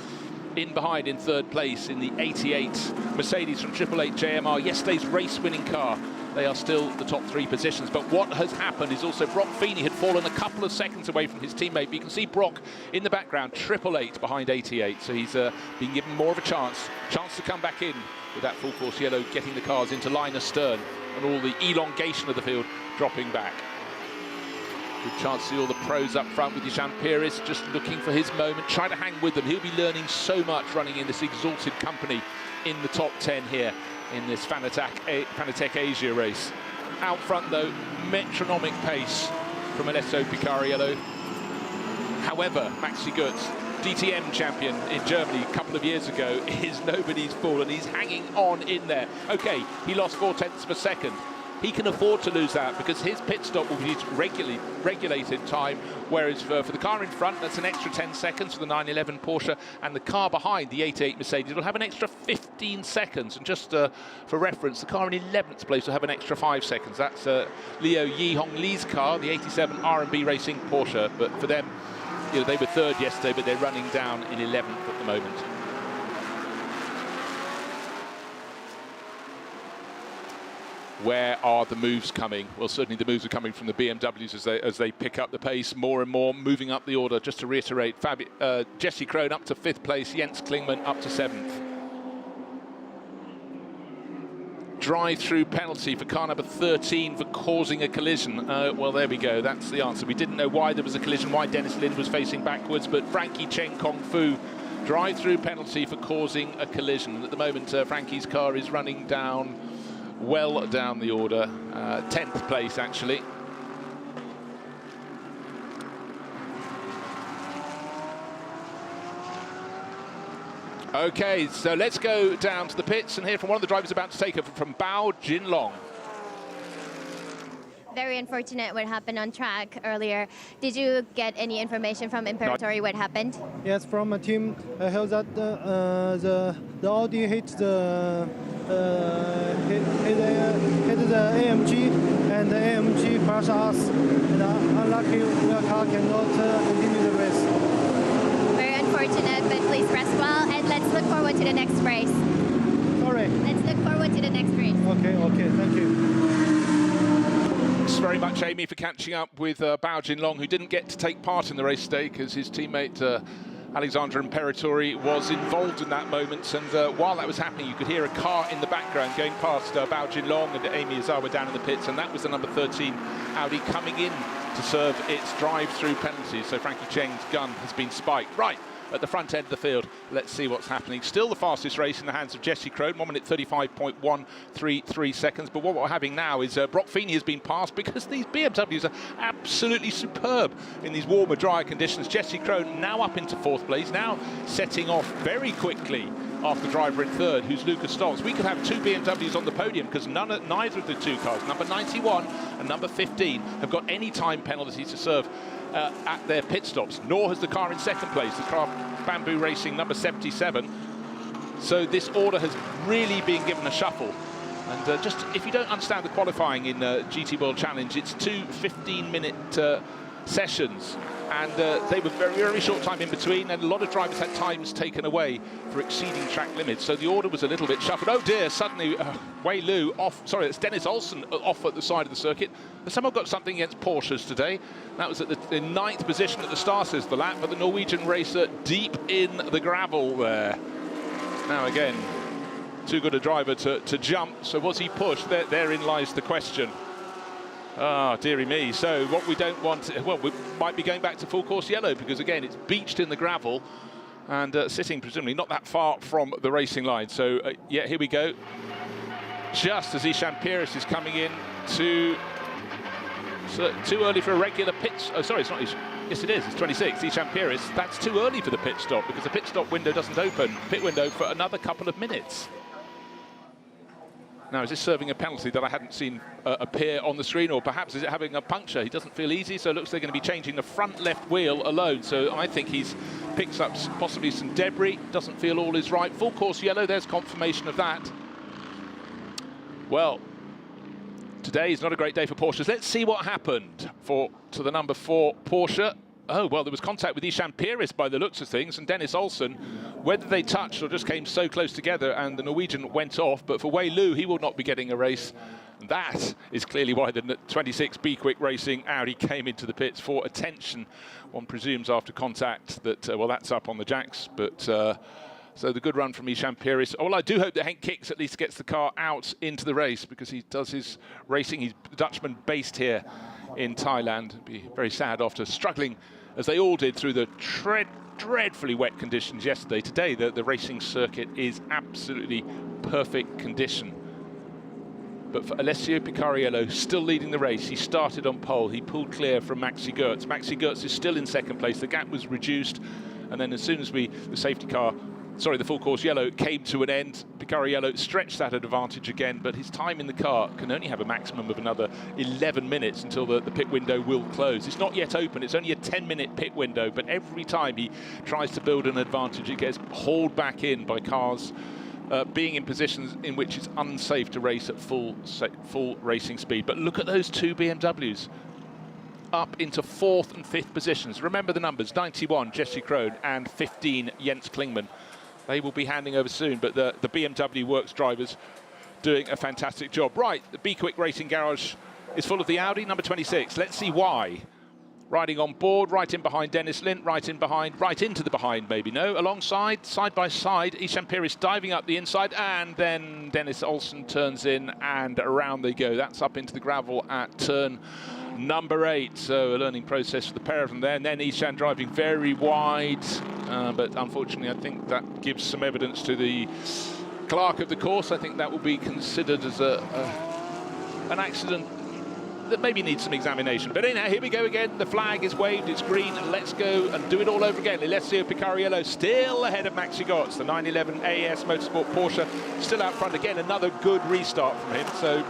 [SPEAKER 1] in behind in 3rd place in the 88 Mercedes from 888 JMR, yesterday's race-winning car. They are still the top 3 positions. But what has happened is also Brock Feeney had fallen a couple of seconds away from his teammate. But you can see Brock in the background, 888 behind 88. So he's been given more of a chance to come back in with that full course yellow, getting the cars into line astern and all the elongation of the field dropping back. Good chance to see all the pros up front with Ishan Piris just looking for his moment, trying to hang with them. He'll be learning so much running in this exalted company in the top 10 here in this Fanatec Asia race. Out front though, metronomic pace from Alessio Picariello. However, Maxi Goetz, DTM champion in Germany a couple of years ago, is nobody's fool, and he's hanging on in there. Okay, he lost 0.4 of a second. He can afford to lose that because his pit stop will be regulated time, whereas for the car in front, that's an extra 10 seconds for the 911 Porsche, and the car behind, the 88 Mercedes, will have an extra 15 seconds. And just for reference, the car in 11th place will have an extra 5 seconds. That's Liu Yihong Li's car, the 87 R&B Racing Porsche. But for them, you know, they were 3rd yesterday, but they're running down in 11th at the moment. Where are the moves coming? Well, certainly the moves are coming from the BMWs as they pick up the pace more and more, moving up the order. Just to reiterate, Jesse Krohn up to 5th place, Jens Klingmann up to 7th. Drive-through penalty for car number 13 for causing a collision. Well, there we go. That's the answer. We didn't know why there was a collision, why Dennis Lind was facing backwards, but Frankie Cheng Kong Fu, drive-through penalty for causing a collision. And at the moment, Frankie's car is running down, well down the order, 10th place actually. Okay, so let's go down to the pits and hear from one of the drivers about to take over from Bao Jinlong.
[SPEAKER 3] Very unfortunate what happened on track earlier. Did you get any information from Imperatory what happened?
[SPEAKER 6] Yes, from a team, I heard that the Audi hit the AMG, and the AMG crashed us. And unlucky, the car cannot continue the race.
[SPEAKER 3] Very unfortunate, but please rest well, and let's look forward to the next race.
[SPEAKER 6] Sorry.
[SPEAKER 3] Let's look forward to the next race.
[SPEAKER 6] Okay, thank you.
[SPEAKER 1] Thanks very much, Amy, for catching up with Bao Jinlong, who didn't get to take part in the race today because his teammate Alexander Imperatori was involved in that moment. And while that was happening, you could hear a car in the background going past Bao Jinlong, and Amy Izawa down in the pits, and that was the number 13 Audi coming in to serve its drive-through penalty. So Frankie Cheng's gun has been spiked. Right at the front end of the field, let's see what's happening. Still the fastest race in the hands of Jesse Krohn, 1 minute 35.133 seconds. But what we're having now is Brock Feeney has been passed because these BMWs are absolutely superb in these warmer, drier conditions. Jesse Krohn now up into 4th place, now setting off very quickly after the driver in 3rd, who's Lucas Stoltz. We could have 2 BMWs on the podium because neither of the 2 cars, number 91 and number 15, have got any time penalties to serve at their pit stops, nor has the car in 2nd place, the car Bamboo Racing number 77. So this order has really been given a shuffle. And just if you don't understand the qualifying in GT World Challenge, it's 2 15-minute sessions. And they were very, very short time in between, and a lot of drivers had times taken away for exceeding track limits. So the order was a little bit shuffled. Oh dear, suddenly Wei Lu off, sorry, it's Dennis Olsen off at the side of the circuit. Has someone got something against Porsches today? That was at the 9th position at the start of the lap, but the Norwegian racer deep in the gravel there. Now again, too good a driver to jump, so was he pushed? Therein lies the question. Ah, dearie me. So what we don't want, well, we might be going back to full course yellow, because again, it's beached in the gravel and sitting presumably not that far from the racing line. So yeah, here we go. Just as Ishan Pires is coming in too early for a regular pit. Oh, sorry, it's not. Yes, it is. It's 26. Ishan Pires. That's too early for the pit stop, because the pit stop window doesn't open. Pit window for another couple of minutes. Now, is this serving a penalty that I hadn't seen appear on the screen, or perhaps is it having a puncture? He doesn't feel easy, so it looks they're going to be changing the front left wheel alone. So I think he's picked up possibly some debris, doesn't feel all is right. Full course yellow, there's confirmation of that. Well, today is not a great day for Porsches. Let's see what happened to the number 4 Porsche. Oh, well, there was contact with Ishan Pires by the looks of things, and Dennis Olsen. Whether they touched or just came so close together and the Norwegian went off, but for Wei Lu, he will not be getting a race. That is clearly why the 26 Be Quick Racing Audi came into the pits for attention. One presumes after contact that, well, that's up on the jacks, but so the good run from Ishan Pires. Well, I do hope that Henk Kicks at least gets the car out into the race, because he does his racing. He's Dutchman based here in Thailand. It'd be very sad after struggling, as they all did, through the dreadfully wet conditions yesterday. Today, the racing circuit is absolutely perfect condition. But for Alessio Picariello, still leading the race, he started on pole. He pulled clear from Maxi Goertz. Maxi Goertz is still in second place. The gap was reduced, and then as soon as the full course yellow came to an end, Picariello stretched that advantage again, but his time in the car can only have a maximum of another 11 minutes until the pit window will close. It's not yet open, it's only a 10-minute pit window, but every time he tries to build an advantage, it gets hauled back in by cars being in positions in which it's unsafe to race at full racing speed. But look at those two BMWs. Up into 4th and 5th positions. Remember the numbers, 91 Jesse Krohn and 15 Jens Klingmann. They will be handing over soon, but the BMW Works drivers doing a fantastic job. Right, the Be Quick Racing Garage is full of the Audi, number 26. Let's see why. Riding on board, right in behind Dennis Lint, right into the behind, maybe, no. Alongside, side by side, Ishan Pires diving up the inside, and then Dennis Olsen turns in, and around they go. That's up into the gravel at turn number 8, so a learning process for the pair of them there. And then Ishan driving very wide, but unfortunately I think that gives some evidence to the clerk of the course. I think that will be considered as an accident that maybe needs some examination. But anyhow, here we go again. The flag is waved, it's green, and let's go and do it all over again. Alessio Picariello still ahead of Maxi Goertz. The 911 AES Motorsport Porsche still out front again. Another good restart from him. So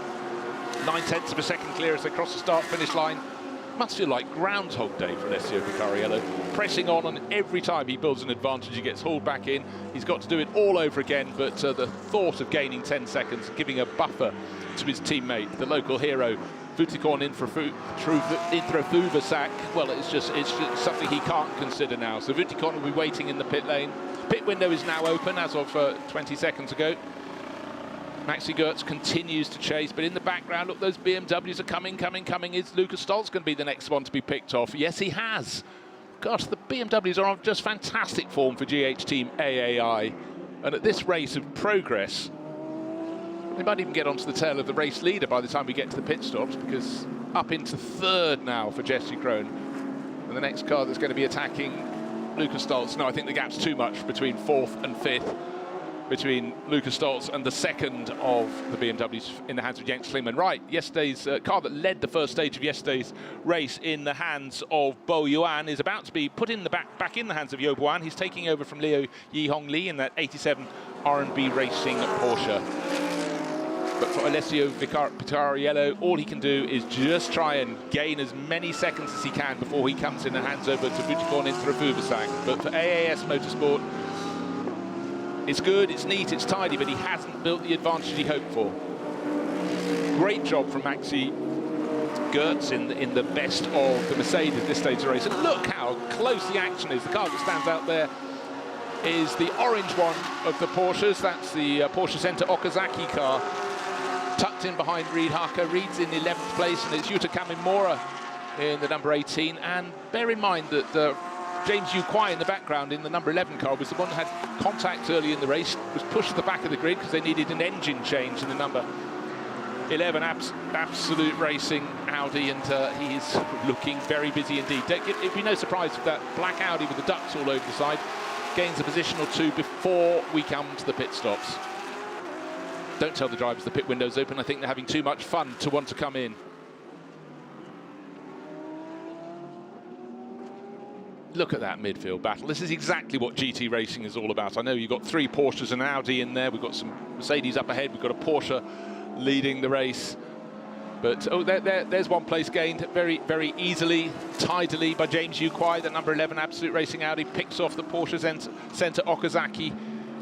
[SPEAKER 1] 9/10 of a second clear as they cross the start-finish line. Must feel like Groundhog Day for Alessio Picariello. Pressing on, and every time he builds an advantage, he gets hauled back in. He's got to do it all over again, but the thought of gaining 10 seconds, giving a buffer to his teammate, the local hero, Vutikon Intrafuvasak, well, it's just something he can't consider now. So Vutikon will be waiting in the pit lane. Pit window is now open as of 20 seconds ago. Maxi Goertz continues to chase, but in the background, look, those BMWs are coming. Is Lucas Stoltz going to be the next one to be picked off? Yes, he has. Gosh, the BMWs are on just fantastic form for GH Team AAI. And at this rate of progress, they might even get onto the tail of the race leader by the time we get to the pit stops, because up into 3rd now for Jesse Krohn. And the next car that's going to be attacking Lucas Stoltz. No, I think the gap's too much between 4th and 5th. Between Lucas Stoltz and the second of the BMWs in the hands of Jens Klingmann. Right, yesterday's car that led the first stage of yesterday's race in the hands of Bo Yuan is about to be put in the back in the hands of Yo Buan. He's taking over from Leo Yi-Hong Lee in that 87 R&B Racing Porsche. But for Alessio Picariello, all he can do is just try and gain as many seconds as he can before he comes in and hands over to Vutikon Intrafuvasak. But for AAS Motorsport, it's good, it's neat, it's tidy, but he hasn't built the advantage he hoped for. Great job from Maxi Gertz in the best of the Mercedes at this stage of the race. And look how close the action is. The car that stands out there is the orange one of the Porsches. That's the Porsche Center Okazaki car, tucked in behind Reid Harker. Reid's in 11th place, and it's Yuta Kamimura in the number 18. And bear in mind that James Yu Kwai in the background in the number 11 car was the one that had contact early in the race, was pushed to the back of the grid because they needed an engine change in the number 11 Absolute Racing Audi, and he is looking very busy indeed. It'd be no surprise if that black Audi with the ducts all over the side gains a position or two before we come to the pit stops. Don't tell the drivers the pit window's open. I think they're having too much fun to want to come in. Look at that midfield battle. This is exactly what GT racing is all about. I know you've got 3 Porsches and an Audi in there. We've got some Mercedes up ahead. We've got a Porsche leading the race. But there's one place gained very, very easily, tidily by James Yu Kwai. The number 11 Absolute Racing Audi picks off the Porsche Center Okazaki.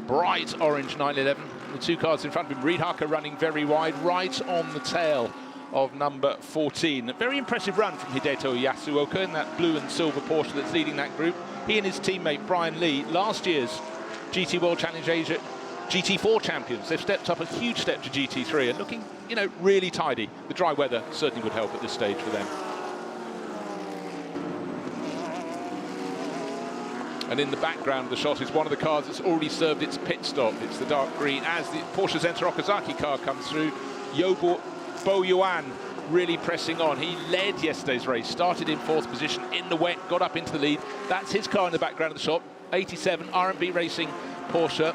[SPEAKER 1] Bright orange 911. The 2 cars in front of him. Reid Harker running very wide, right on the tail of number 14. A very impressive run from Hideto Yasuoka in that blue and silver Porsche that's leading that group. He and his teammate Brian Lee, last year's GT World Challenge Asia GT4 champions. They've stepped up a huge step to GT3 and looking, you know, really tidy. The dry weather certainly would help at this stage for them. And in the background of the shot is one of the cars that's already served its pit stop. It's the dark green. As the Porsche Center Okazaki car comes through, Bo Yuan really pressing on. He led yesterday's race, started in 4th position in the wet, got up into the lead. That's his car in the background of the shot, 87 R&B Racing Porsche.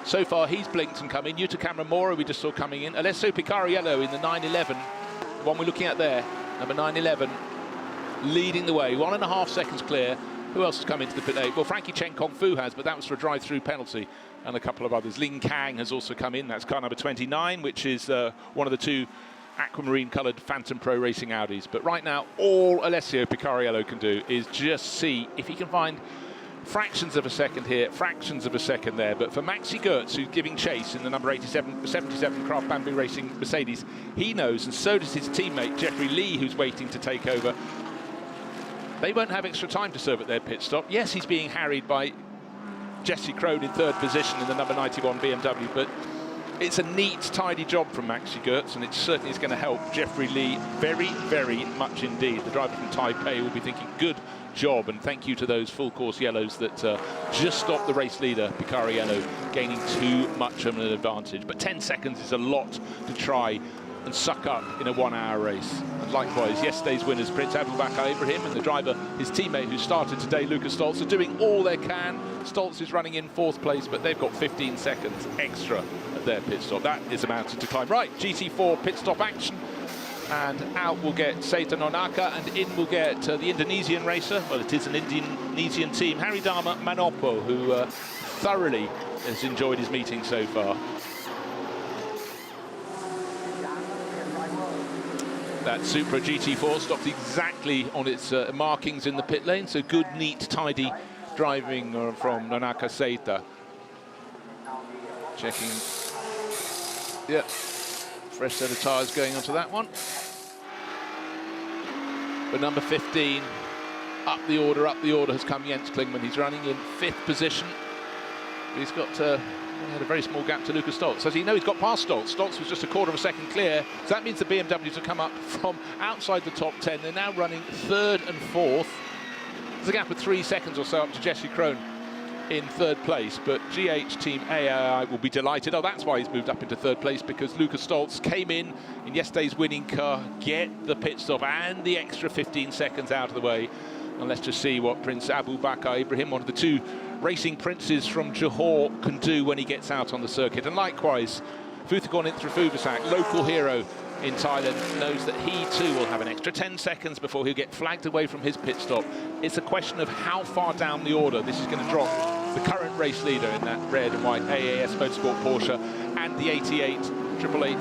[SPEAKER 1] So far, he's blinked and come in. Yuta Kamimura, we just saw coming in. Alessio Picariello in the 911, the one we're looking at there, number 911, leading the way, 1.5 seconds clear. Who else has come into the pit lane? Well, Frankie Chen Kong Fu has, but that was for a drive-through penalty, and a couple of others. Ling Kang has also come in. That's car number 29, which is one of the 2 aquamarine-coloured Phantom Pro Racing Audis. But right now, all Alessio Picariello can do is just see if he can find fractions of a second here, fractions of a second there. But for Maxi Gertz, who's giving chase in the number 77 Craft Bamboo Racing Mercedes, he knows, and so does his teammate Jeffrey Lee, who's waiting to take over. They won't have extra time to serve at their pit stop. Yes, he's being harried by Jesse Crone in 3rd position in the number 91 BMW, but it's a neat, tidy job from Maxi Gertz, and it certainly is going to help Jeffrey Lee very, very much indeed. The driver from Taipei will be thinking, good job, and thank you to those full course yellows that just stopped the race leader, Picariello, gaining too much of an advantage. But 10 seconds is a lot to try and suck up in a 1-hour race. And likewise, yesterday's winners, Prince Abubakar Ibrahim, and the driver, his teammate who started today, Lucas Stoltz, are doing all they can. Stoltz is running in 4th place, but they've got 15 seconds extra at their pit stop. That is a mountain to climb. Right, GT4 pit stop action. And out will get Seita Nonaka, and in will get the Indonesian racer. Well, it is an Indonesian team, Haridama Manopo, who thoroughly has enjoyed his meeting so far. That Supra GT4 stopped exactly on its markings in the pit lane, so good, neat, tidy driving from Nonaka Seita. Checking, yeah, fresh set of tyres going onto that one. But number 15, up the order has come Jens Klingmann. He's running in 5th position. He's got he had a very small gap to Lucas Stoltz. As you know, he's got past Stoltz. Stoltz was just a 1/4 second clear. So that means the BMWs have come up from outside the top 10. They're now running 3rd and 4th. There's a gap of 3 seconds or so up to Jesse Crone in 3rd place. But GH Team AII will be delighted. Oh, that's why he's moved up into 3rd place, because Lucas Stoltz came in yesterday's winning car, get the pit stop and the extra 15 seconds out of the way. And let's just see what Prince Abubakar Ibrahim, one of the 2 racing princes from Johor, can do when he gets out on the circuit. And likewise, Futhakon Inthrafubasak, local hero in Thailand, knows that he too will have an extra 10 seconds before he'll get flagged away from his pit stop. It's a question of how far down the order this is going to drop the current race leader in that red and white AAS Motorsport Porsche and the 88 888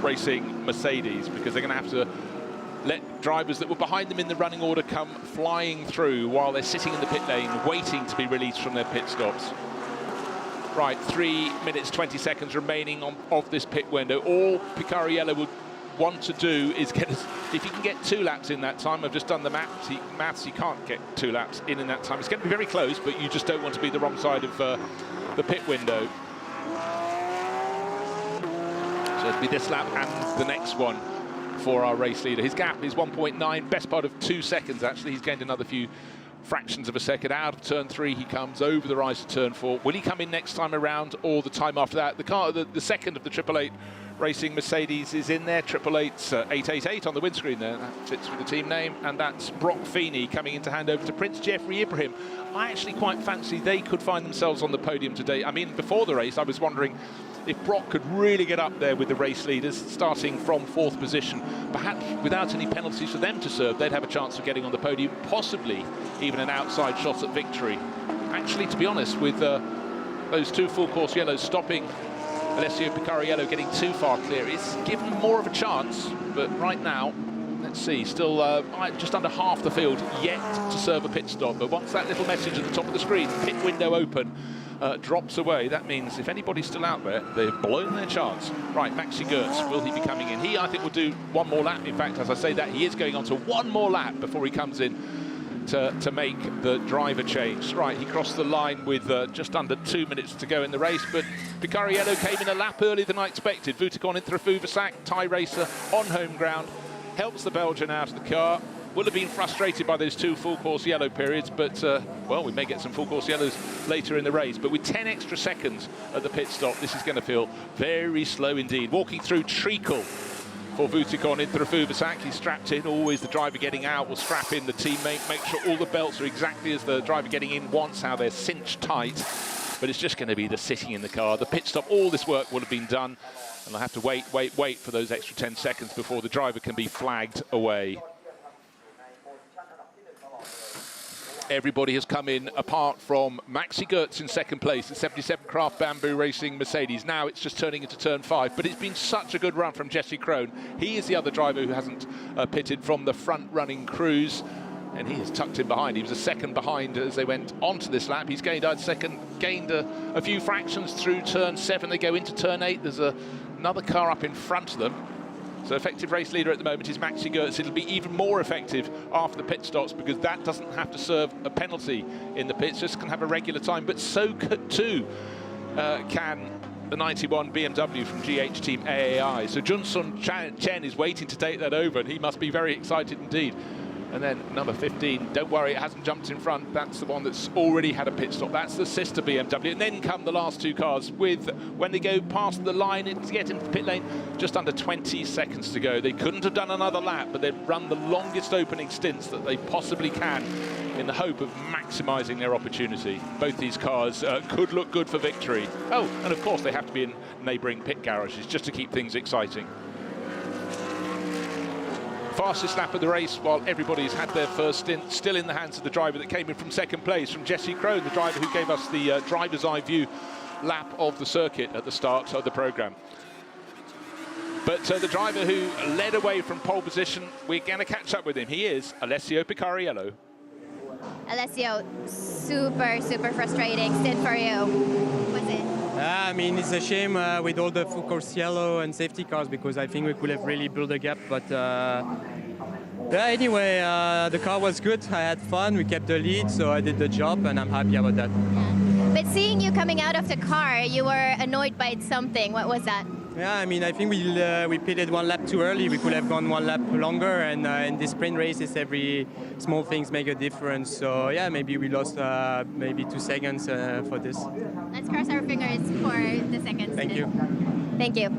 [SPEAKER 1] Racing Mercedes, because they're going to have to let drivers that were behind them in the running order come flying through while they're sitting in the pit lane waiting to be released from their pit stops. Right, 3 minutes 20 seconds remaining of this pit window. All Picariello will want to do is get, if you can get 2 laps in that time, I've just done the maths, you can't get 2 laps in that time. It's going to be very close, but you just don't want to be the wrong side of the pit window. So it'll be this lap and the next one for our race leader. His gap is 1.9, best part of 2 seconds actually. He's gained another few fractions of a second. Out of turn 3 he comes, over the rise to turn 4. Will he come in next time around or the time after that? The car, the second of the 888 Racing Mercedes is in there. 888's 888 on the windscreen there. That fits with the team name, and that's Brock Feeney coming in to hand over to Prince Jeffrey Ibrahim. I actually quite fancy they could find themselves on the podium today. I mean, before the race I was wondering if Brock could really get up there with the race leaders, starting from 4th position. Perhaps without any penalties for them to serve, they'd have a chance of getting on the podium, possibly even an outside shot at victory. Actually, to be honest, with those 2 full course yellows stopping Alessio Picariello getting too far clear, it's given more of a chance. But right now, let's see, still just under half the field yet to serve a pit stop. But once that little message at the top of the screen, pit window open, drops away, that means if anybody's still out there, they've blown their chance. Right, Maxi Goertz, will he be coming in? He, I think, will do 1 more lap. In fact, as I say that, he is going on to 1 more lap before he comes in to make the driver change. Right, he crossed the line with just under 2 minutes to go in the race, but Picariello came in a lap earlier than I expected. Voutikon Intrafuvasak, Thai racer, on home ground, helps the Belgian out of the car. Will have been frustrated by those 2 full course yellow periods, but well, we may get some full course yellows later in the race. But with 10 extra seconds at the pit stop, this is going to feel very slow indeed. Walking through treacle for Voutikon Intrafuvasak. He's strapped in. Always the driver getting out will strap in the teammate, make sure all the belts are exactly as the driver getting in wants, how they're cinched tight. But it's just going to be the sitting in the car. The pit stop, all this work will have been done, and I'll have to wait for those extra 10 seconds before the driver can be flagged away. Everybody has come in apart from Maxi Goertz in 2nd place, the 77 Craft Bamboo Racing Mercedes. Now it's just turning into turn 5, but it's been such a good run from Jesse Krohn. He is the other driver who hasn't pitted from the front-running crews, and he is tucked in behind. He was a second behind as they went onto this lap. He's gained a few fractions through turn 7. They go into turn 8. There's another car up in front of them. So effective race leader at the moment is Maxi Goertz. It'll be even more effective after the pit stops because that doesn't have to serve a penalty in the pits, just can have a regular time. But so too can the 91 BMW from GH Team AAI. So Junsun Chen is waiting to take that over, and he must be very excited indeed. And then number 15, don't worry, it hasn't jumped in front. That's the one that's already had a pit stop. That's the sister BMW. And then come the last 2 cars with, when they go past the line to get into the pit lane, just under 20 seconds to go. They couldn't have done another lap, but they've run the longest opening stints that they possibly can in the hope of maximising their opportunity. Both these cars could look good for victory. Oh, and of course they have to be in neighbouring pit garages just to keep things exciting. Fastest lap of the race, while everybody's had their first stint, still in the hands of the driver that came in from 2nd place, from Jesse Krohn, the driver who gave us the driver's eye view lap of the circuit at the start of the programme. But the driver who led away from pole position, we're going to catch up with him. He is Alessio Picariello.
[SPEAKER 3] Alessio, super frustrating stint for you. Was it?
[SPEAKER 4] I mean, it's a shame with all the full course yellow and safety cars because I think we could have really built a gap. But yeah, anyway, the car was good. I had fun. We kept the lead, so I did the job, and I'm happy about that.
[SPEAKER 3] Yeah. But seeing you coming out of the car, you were annoyed by something. What was that?
[SPEAKER 4] Yeah, I mean, I think we pitted 1 lap too early. We could have gone 1 lap longer, and in this sprint races, every small things make a difference. So yeah, maybe we lost maybe 2 seconds for this.
[SPEAKER 3] Let's cross our fingers for the seconds.
[SPEAKER 4] Thank you.
[SPEAKER 3] Thank you.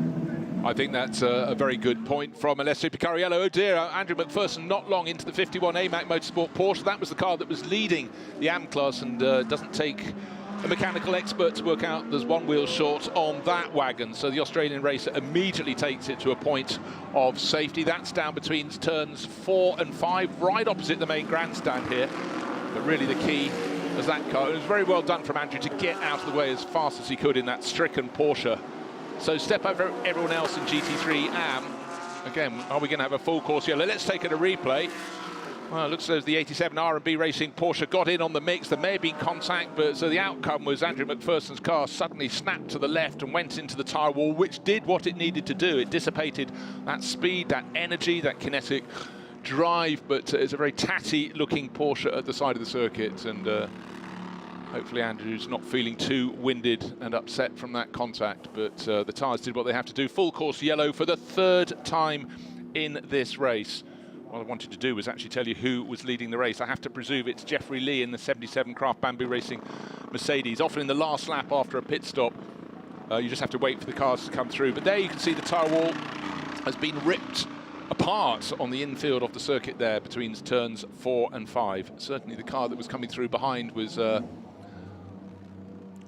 [SPEAKER 1] I think that's a very good point from Alessio Picariello. Oh dear, Andrew McPherson not long into the 51 AMAC Motorsport Porsche. That was the car that was leading the AM class, and doesn't take a mechanical expert to work out there's 1 wheel short on that wagon. So the Australian racer immediately takes it to a point of safety. That's down between turns 4 and 5, right opposite the main grandstand here. But really the key was that car. It was very well done from Andrew to get out of the way as fast as he could in that stricken Porsche. So step over everyone else in GT3 AM. Again, are we going to have a full course yellow? Let's take it a replay. Well, it looks as though the 87 R&B Racing Porsche got in on the mix. There may have been contact, but so the outcome was Andrew McPherson's car suddenly snapped to the left and went into the tyre wall, which did what it needed to do. It dissipated that speed, that energy, that kinetic drive, but it's a very tatty-looking Porsche at the side of the circuit, and hopefully Andrew's not feeling too winded and upset from that contact, but the tyres did what they have to do. Full course yellow for the third time in this race. What I wanted to do was actually tell you who was leading the race. I have to presume it's Jeffrey Lee in the 77 Craft Bamboo Racing Mercedes. Often in the last lap after a pit stop, you just have to wait for the cars to come through. But there you can see the tyre wall has been ripped apart on the infield of the circuit there between turns 4 and 5. Certainly the car that was coming through behind was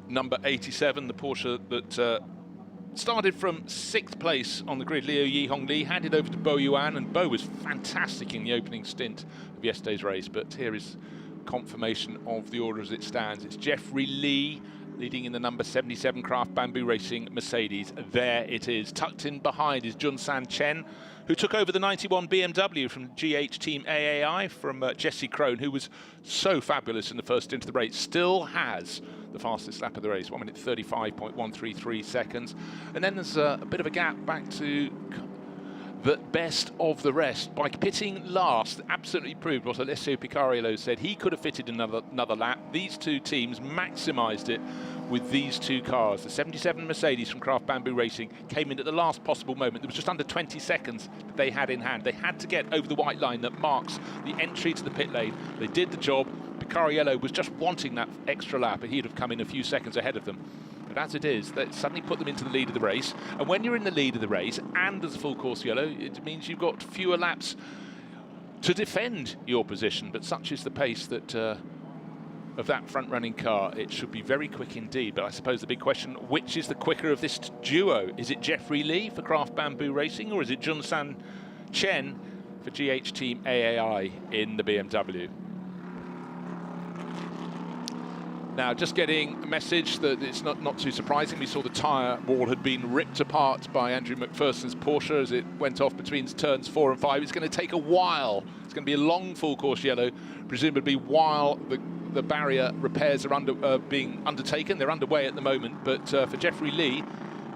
[SPEAKER 1] number 87, the Porsche that started from 6th place on the grid. Liu Yihong Li handed over to Bo Yuan, and Bo was fantastic in the opening stint of yesterday's race, but here is confirmation of the order as it stands. It's Jeffrey Lee leading in the number 77 Craft Bamboo Racing Mercedes. There it is. Tucked in behind is Junsan Chen, who took over the 91 BMW from GH Team AAI from Jesse Krohn, who was so fabulous in the first stint of the race. Still has the fastest lap of the race, 1 minute 35.133 seconds. And then there's a bit of a gap back to the best of the rest. By pitting last, absolutely proved what Alessio Picariello said. He could have fitted another lap. These two teams maximised it with these two cars. The 77 Mercedes from Craft Bamboo Racing came in at the last possible moment. There was just under 20 seconds that they had in hand. They had to get over the white line that marks the entry to the pit lane. They did the job. Picariello was just wanting that extra lap, but he'd have come in a few seconds ahead of them. But as it is, that suddenly put them into the lead of the race. And when you're in the lead of the race and there's a full course yellow, it means you've got fewer laps to defend your position. But such is the pace that of that front-running car. It should be very quick indeed. But I suppose the big question, which is the quicker of this duo? Is it Jeffrey Lee for Craft Bamboo Racing, or is it Junsan Chen for GH Team AAI in the BMW? Now, just getting a message that it's not too surprising. We saw the tyre wall had been ripped apart by Andrew McPherson's Porsche as it went off between turns 4 and 5. It's going to take a while. It's going to be a long full course yellow, presumably while the barrier repairs are being undertaken. They're underway at the moment, but for Jeffrey Lee,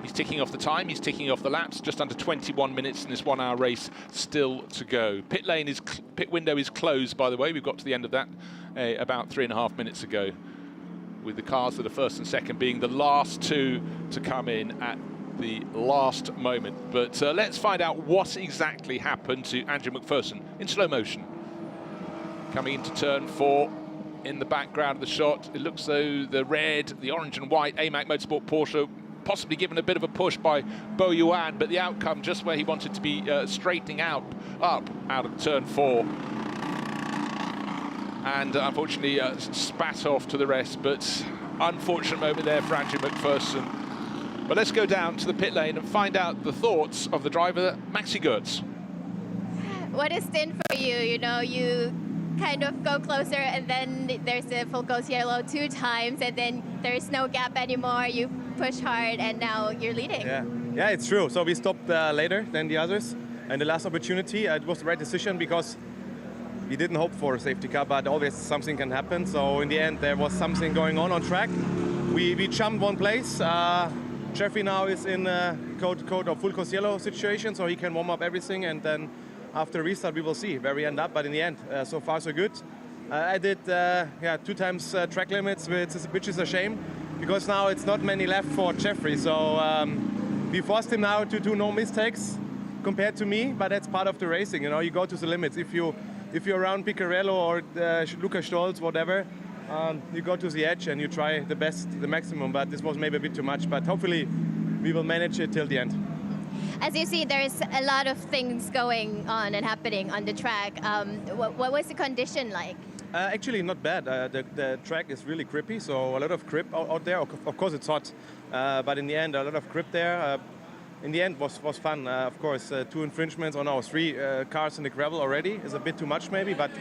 [SPEAKER 1] he's ticking off the time, he's ticking off the laps. Just under 21 minutes in this 1 hour race still to go. Pit window is closed, by the way. We've got to the end of that about 3.5 minutes ago, with the cars that are first and second being the last two to come in at the last moment. But let's find out what exactly happened to Andrew McPherson in slow motion. Coming into turn 4, in the background of the shot, it looks though the red, the orange and white AMAC Motorsport Porsche possibly given a bit of a push by Bo Yuan, but the outcome just where he wanted to be straightening up out of turn 4. And unfortunately spat off to the rest, but unfortunate moment there for Andrew McPherson. But let's go down to the pit lane and find out the thoughts of the driver, Maxi Goetz.
[SPEAKER 3] What a stint for you. You know, you kind of go closer and then there's a full course yellow 2 times and then there's no gap anymore. You push hard and now you're leading.
[SPEAKER 5] Yeah, it's true. So we stopped later than the others, and the last opportunity, it was the right decision because we didn't hope for a safety car, but always something can happen. So in the end, there was something going on track. We jumped 1 place. Jeffrey now is in code of full course yellow situation, so he can warm up everything, and then after restart we will see where we end up. But in the end, so far so good. I did 2 times track limits, which is a shame because now it's not many left for Jeffrey. So we forced him now to do no mistakes compared to me, but that's part of the racing. You know, you go to the limits. If you're around Picariello or Lukas Stolz, whatever, you go to the edge and you try the maximum. But this was maybe a bit too much. But hopefully we will manage it till the end.
[SPEAKER 3] As you see, there's a lot of things going on and happening on the track. What was the condition like?
[SPEAKER 5] Actually, not bad. The track is really grippy, so a lot of grip out there. Of course, it's hot, but in the end, a lot of grip there. In the end, was fun. Of course, 2 infringements on our 3 cars in the gravel already is a bit too much, maybe, but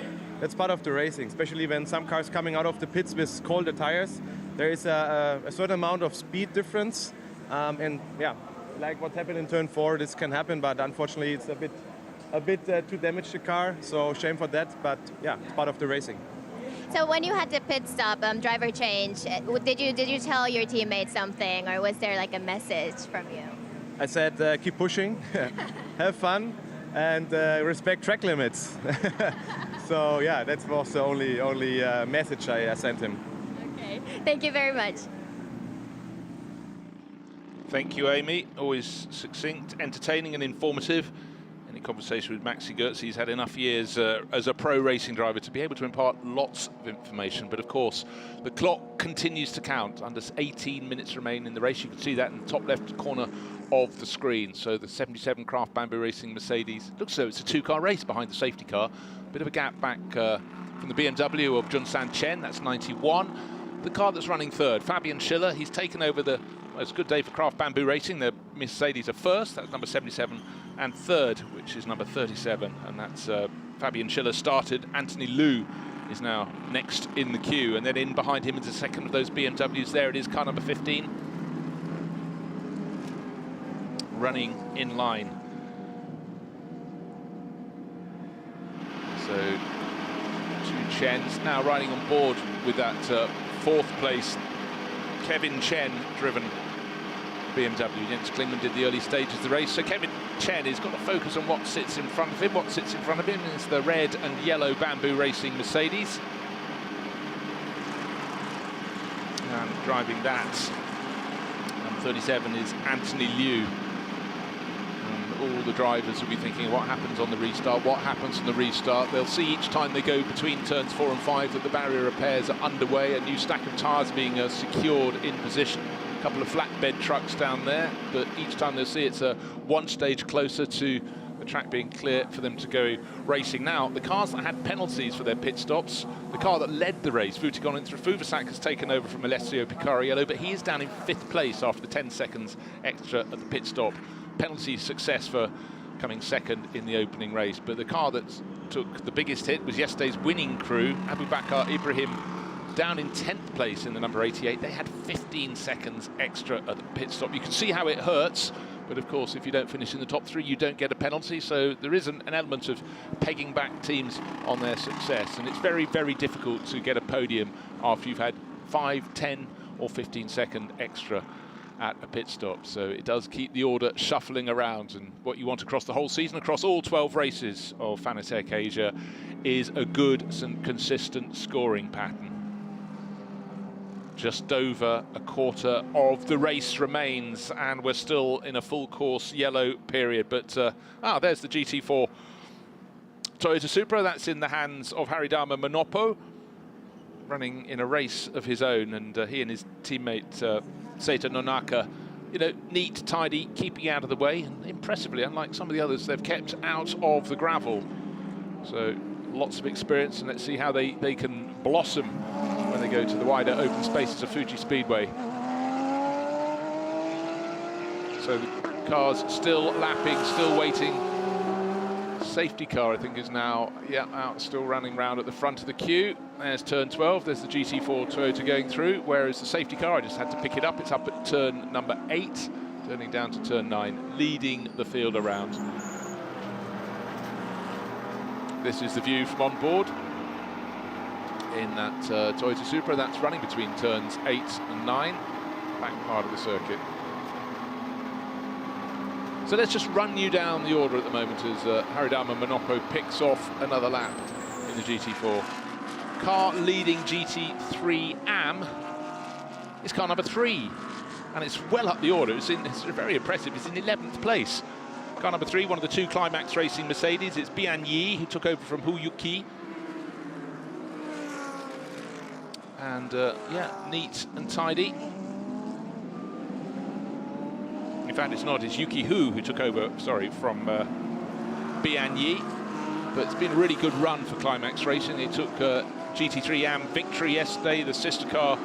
[SPEAKER 5] that's part of the racing. Especially when some cars coming out of the pits with colder tires, there is a certain amount of speed difference, and yeah. Like what happened in turn 4, this can happen, but unfortunately it's a bit a bit to damage the car, so shame for that, but yeah, it's part of the racing.
[SPEAKER 3] So when you had to pit stop, driver change, did you tell your teammates something, or was there like a message from you?
[SPEAKER 5] I said, keep pushing, have fun, and respect track limits. So yeah, that was the only message I sent him.
[SPEAKER 3] Okay, thank you very much.
[SPEAKER 1] Thank you, Amy. Always succinct, entertaining and informative. Any conversation with Maxi Goetz, he's had enough years as a pro racing driver to be able to impart lots of information. But of course, the clock continues to count. Under 18 minutes remain in the race. You can see that in the top left corner of the screen. So the 77 Craft Bamboo Racing Mercedes, looks as though it's a two-car race behind the safety car. Bit of a gap back from the BMW of Junsan Chen, that's 91. The car that's running third, Fabian Schiller, he's taken over the, well, it's a good day for Craft Bamboo Racing. The Mercedes are first, that's number 77, and third, which is number 37, and that's Fabian Schiller started. Anthony Liu is now next in the queue, and then in behind him is the second of those BMWs. There it is, car number 15, running in line. So two Chens now riding on board with that fourth place Kevin Chen driven BMW. Jens Klingman did the early stages of the race. So Kevin Chen has got to focus on what sits in front of him. What sits in front of him is the red and yellow Bamboo Racing Mercedes. And driving that, number 37 is Anthony Liu. And all the drivers will be thinking, what happens on the restart? What happens on the restart? They'll see each time they go between turns 4 and 5 that the barrier repairs are underway. A new stack of tyres being secured in position. A couple of flatbed trucks down there, but each time they'll see it's one stage closer to the track being clear for them to go racing. Now, the cars that had penalties for their pit stops, the car that led the race, Vutigon Fuvasak, has taken over from Alessio Picariello, but he is down in 5th place after the 10 seconds extra at the pit stop. Penalty success for coming second in the opening race, but the car that took the biggest hit was yesterday's winning crew, Abu Bakr Ibrahim, down in 10th place in the number 88. They had 15 seconds extra at the pit stop. You can see how it hurts, but of course, if you don't finish in the top 3, you don't get a penalty. So there is an element of pegging back teams on their success, and it's very, very difficult to get a podium after you've had 5, 10 or 15 second extra at a pit stop. So it does keep the order shuffling around, and what you want across the whole season, across all 12 races of Fanatec Asia, is a good and consistent scoring pattern. Just over a quarter of the race remains, and we're still in a full course yellow period. But there's the GT4 Toyota Supra. That's in the hands of Haridama Manopo, running in a race of his own, and he and his teammate Seita Nonaka, you know, neat, tidy, keeping out of the way, and impressively, unlike some of the others, they've kept out of the gravel. So lots of experience, and let's see how they can blossom when they go to the wider open spaces of Fuji Speedway. So the cars still lapping, still waiting. Safety car, I think, is now out, still running round at the front of the queue. There's turn 12, there's the GT4 Toyota going through, whereas the safety car, I just had to pick it up, it's up at turn number 8, turning down to turn 9, leading the field around. This is the view from on board in that Toyota Supra. That's running between turns 8 and 9, back part of the circuit. So let's just run you down the order at the moment as Haridama Manopo picks off another lap in the GT4. Car leading GT3 AM is car number 3, and it's well up the order. It's very impressive. It's in 11th place. Car number 3, one of the 2 Climax Racing Mercedes. It's Bian Yi, who took over from Hu Yuki. And neat and tidy. In fact, it's not. It's Yuki Hu who took over, from Bian Yi. But it's been a really good run for Climax Racing. They took GT3 AM victory yesterday. The sister car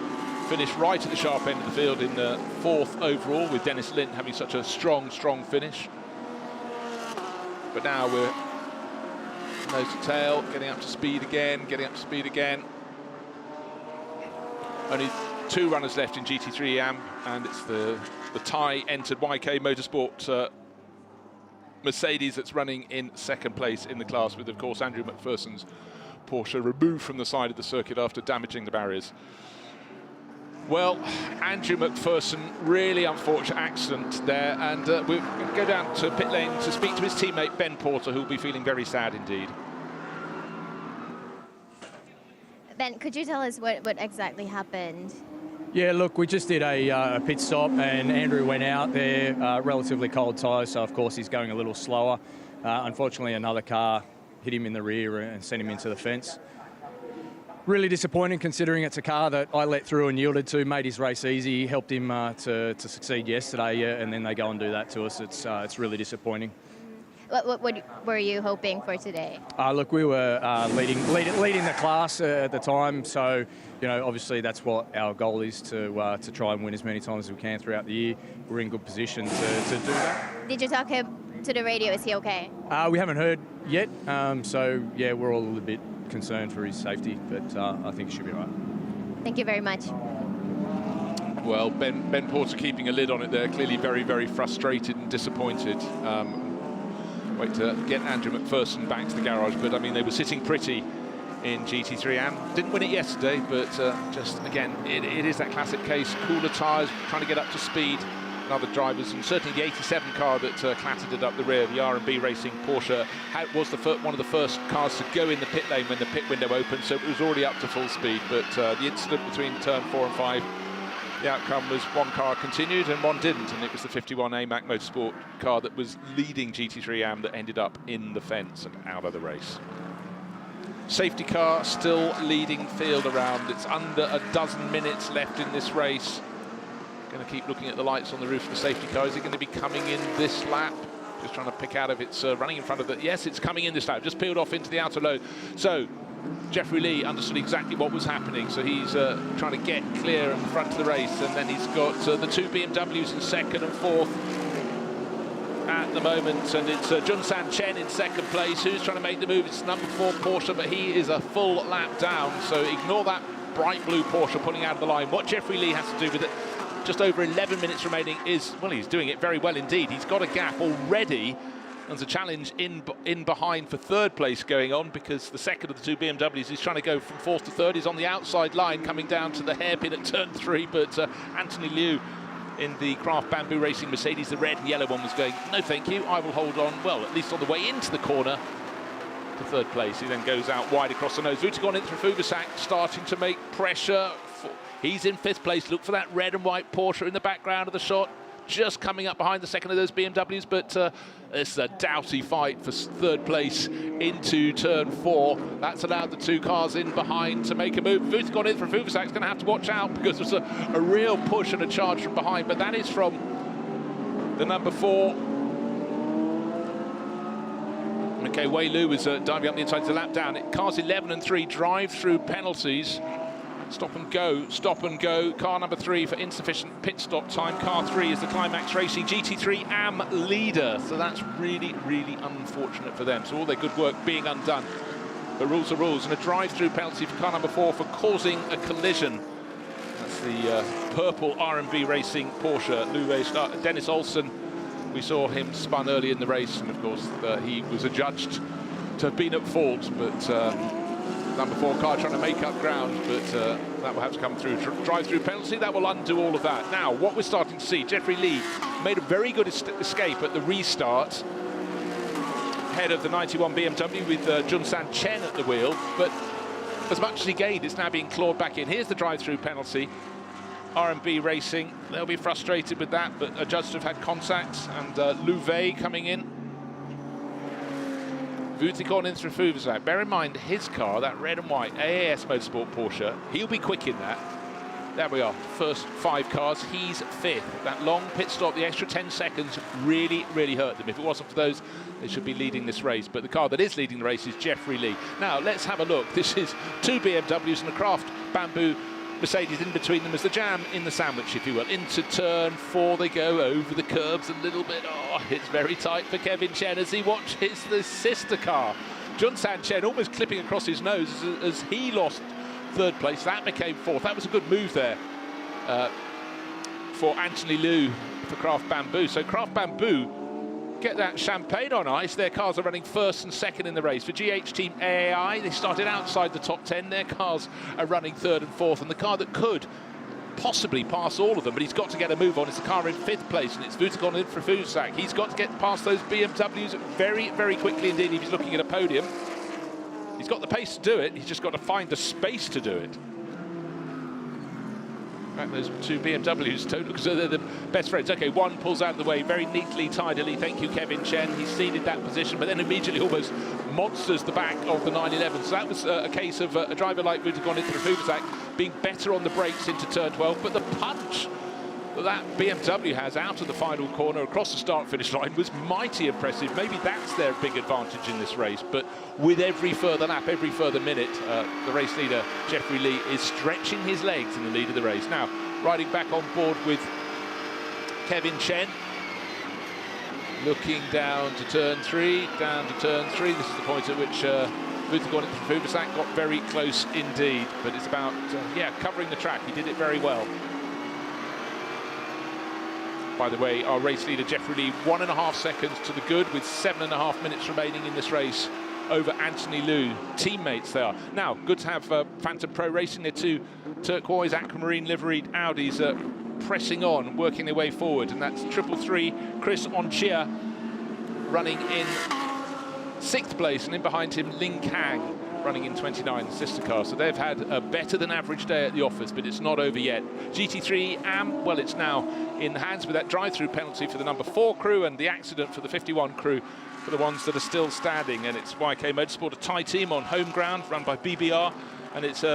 [SPEAKER 1] finished right at the sharp end of the field in 4th overall, with Dennis Lind having such a strong finish. But now we're nose to tail, getting up to speed again. Only 2 runners left in GT3 AM, and it's the Thai entered YK Motorsport Mercedes that's running in second place in the class, with, of course, Andrew McPherson's Porsche removed from the side of the circuit after damaging the barriers. Well, Andrew McPherson, really unfortunate accident there, and we'll go down to pit lane to speak to his teammate Ben Porter, who'll be feeling very sad indeed.
[SPEAKER 3] Ben, could you tell us what exactly happened?
[SPEAKER 7] Yeah, look, we just did a pit stop and Andrew went out there, relatively cold tyres, so of course he's going a little slower. Unfortunately, another car hit him in the rear and sent him into the fence. Really disappointing considering it's a car that I let through and yielded to, made his race easy, helped him to succeed yesterday, and then they go and do that to us. It's really disappointing.
[SPEAKER 3] What were you hoping for today?
[SPEAKER 7] Look, we were leading the class at the time, so obviously that's what our goal is, to try and win as many times as we can throughout the year. We're in good position to do that.
[SPEAKER 3] Did you talk him to the radio? Is he okay?
[SPEAKER 7] We haven't heard yet, so yeah, we're all a little bit concerned for his safety, but I think he should be right.
[SPEAKER 3] Thank you very much.
[SPEAKER 1] Well, Ben Porter keeping a lid on it there, clearly very, very frustrated and disappointed. Wait to get Andrew McPherson back to the garage, but I mean, they were sitting pretty in GT3 and didn't win it yesterday, but just again, it is that classic case, cooler tyres, trying to get up to speed, and other drivers, and certainly the 87 car that clattered it up the rear, the R&B Racing Porsche, was one of the first cars to go in the pit lane when the pit window opened, so it was already up to full speed. But the incident between turn 4 and 5, the outcome was one car continued and one didn't, and it was the 51 AMAC Motorsport car that was leading GT3 AM that ended up in the fence and out of the race. Safety car still leading field around. It's under a dozen minutes left in this race. Going to keep looking at the lights on the roof of the safety car. Is it going to be coming in this lap? Just trying to pick out if it's running in front of the... Yes, it's coming in this lap. Just peeled off into the outer load. So Jeffrey Lee understood exactly what was happening. So he's trying to get clear in front of the race. And then he's got the two BMWs in second and fourth at the moment. And it's Junsan Chen in second place. Who's trying to make the move? It's number 4 Porsche, but he is a full lap down. So ignore that bright blue Porsche pulling out of the line. What Jeffrey Lee has to do with it, just over 11 minutes remaining, is, well, he's doing it very well indeed. He's got a gap already. There's a challenge in behind for third place going on, because the second of the two BMWs is trying to go from fourth to third. He's on the outside line coming down to the hairpin at turn 3, but Anthony Liu in the Craft Bamboo Racing Mercedes, the red and yellow one, was going, no thank you, I will hold on, well, at least on the way into the corner, to third place. He then goes out wide across the nose. Vutagon in through Fugasak, starting to make pressure. He's in 5th place. Look for that red and white Porsche in the background of the shot, just coming up behind the second of those BMWs, but it's a doughty fight for third place into turn 4. That's allowed the two cars in behind to make a move. Vutagon in from Fuvasak's going to have to watch out, because there's a real push and a charge from behind, but that is from the number 4. Okay, Wei Lu is diving up the inside to lap down. Cars 11 and 3 drive through penalties. Stop and go. Car number 3 for insufficient pit stop time. Car 3 is the Climax Racing GT3 AM leader. So that's really, really unfortunate for them. So all their good work being undone. But rules are rules. And a drive-through penalty for car number 4 for causing a collision. That's the purple R&B Racing Porsche. Louis Dennis Olsen, we saw him spun early in the race. And of course, he was adjudged to have been at fault. But number 4 car trying to make up ground, but that will have to come through. Drive-through penalty, that will undo all of that. Now, what we're starting to see, Jeffrey Lee made a very good escape at the restart, ahead of the 91 BMW with Junsan Chen at the wheel, but as much as he gained, it's now being clawed back in. Here's the drive-through penalty. R&B Racing, they'll be frustrated with that, but adjudged to have had contact, and Louvet coming in. Vutagon in through Fuvasak. Bear in mind, his car, that red and white AAS Motorsport Porsche, he'll be quick in that. There we are, first 5 cars, he's 5th. That long pit stop, the extra 10 seconds, really, really hurt them. If it wasn't for those, they should be leading this race. But the car that is leading the race is Jeffrey Lee. Now, let's have a look. This is 2 BMWs and a Craft Bamboo Mercedes in between them as the jam in the sandwich, if you will. Into turn 4 they go, over the curbs a little bit. Oh, it's very tight for Kevin Chen as he watches the sister car. Junsan Chen almost clipping across his nose as he lost third place. That became 4th. That was a good move there for Anthony Liu for Craft Bamboo. So Craft Bamboo get that champagne on ice. Their cars are running first and second in the race. For GH Team AAI, they started outside the top 10. Their cars are running third and fourth, and the car that could possibly pass all of them, but he's got to get a move on. It's a car in fifth place, and it's Vuitton in for Fusak. He's got to get past those BMWs very, very quickly indeed if he's looking at a podium. He's got the pace to do it. He's just got to find the space to do it. In fact, those two BMWs total, because they're the best friends. Okay, one pulls out of the way very neatly, tidily. Thank you, Kevin Chen. He ceded that position, but then immediately almost monsters the back of the 911. So that was a case of a driver like Vuitton into the Fusak being better on the brakes into turn 12, but the punch that BMW has out of the final corner across the start-finish line was mighty impressive. Maybe that's their big advantage in this race, but with every further lap, every further minute, the race leader, Jeffrey Lee, is stretching his legs in the lead of the race. Now, riding back on board with Kevin Chen, looking down to turn 3, This is the point at which Vuitton into Fusak got very close indeed, but it's about, covering the track. He did it very well. By the way, our race leader, Jeffrey Lee, 1.5 seconds to the good with 7.5 minutes remaining in this race over Anthony Liu. Teammates they are. Now, good to have Phantom Pro racing their two turquoise aquamarine liveried Audis pressing on, working their way forward. And that's 333 Chris Onchia running in 6th place, and in behind him, Ling Kang running in 29, sister car. So they've had a better than average day at the office, but it's not over yet. GT3 AM, well, it's now in the hands with that drive-through penalty for the number 4 crew and the accident for the 51 crew for the ones that are still standing. And it's YK Motorsport, a Thai team on home ground run by BBR, and it's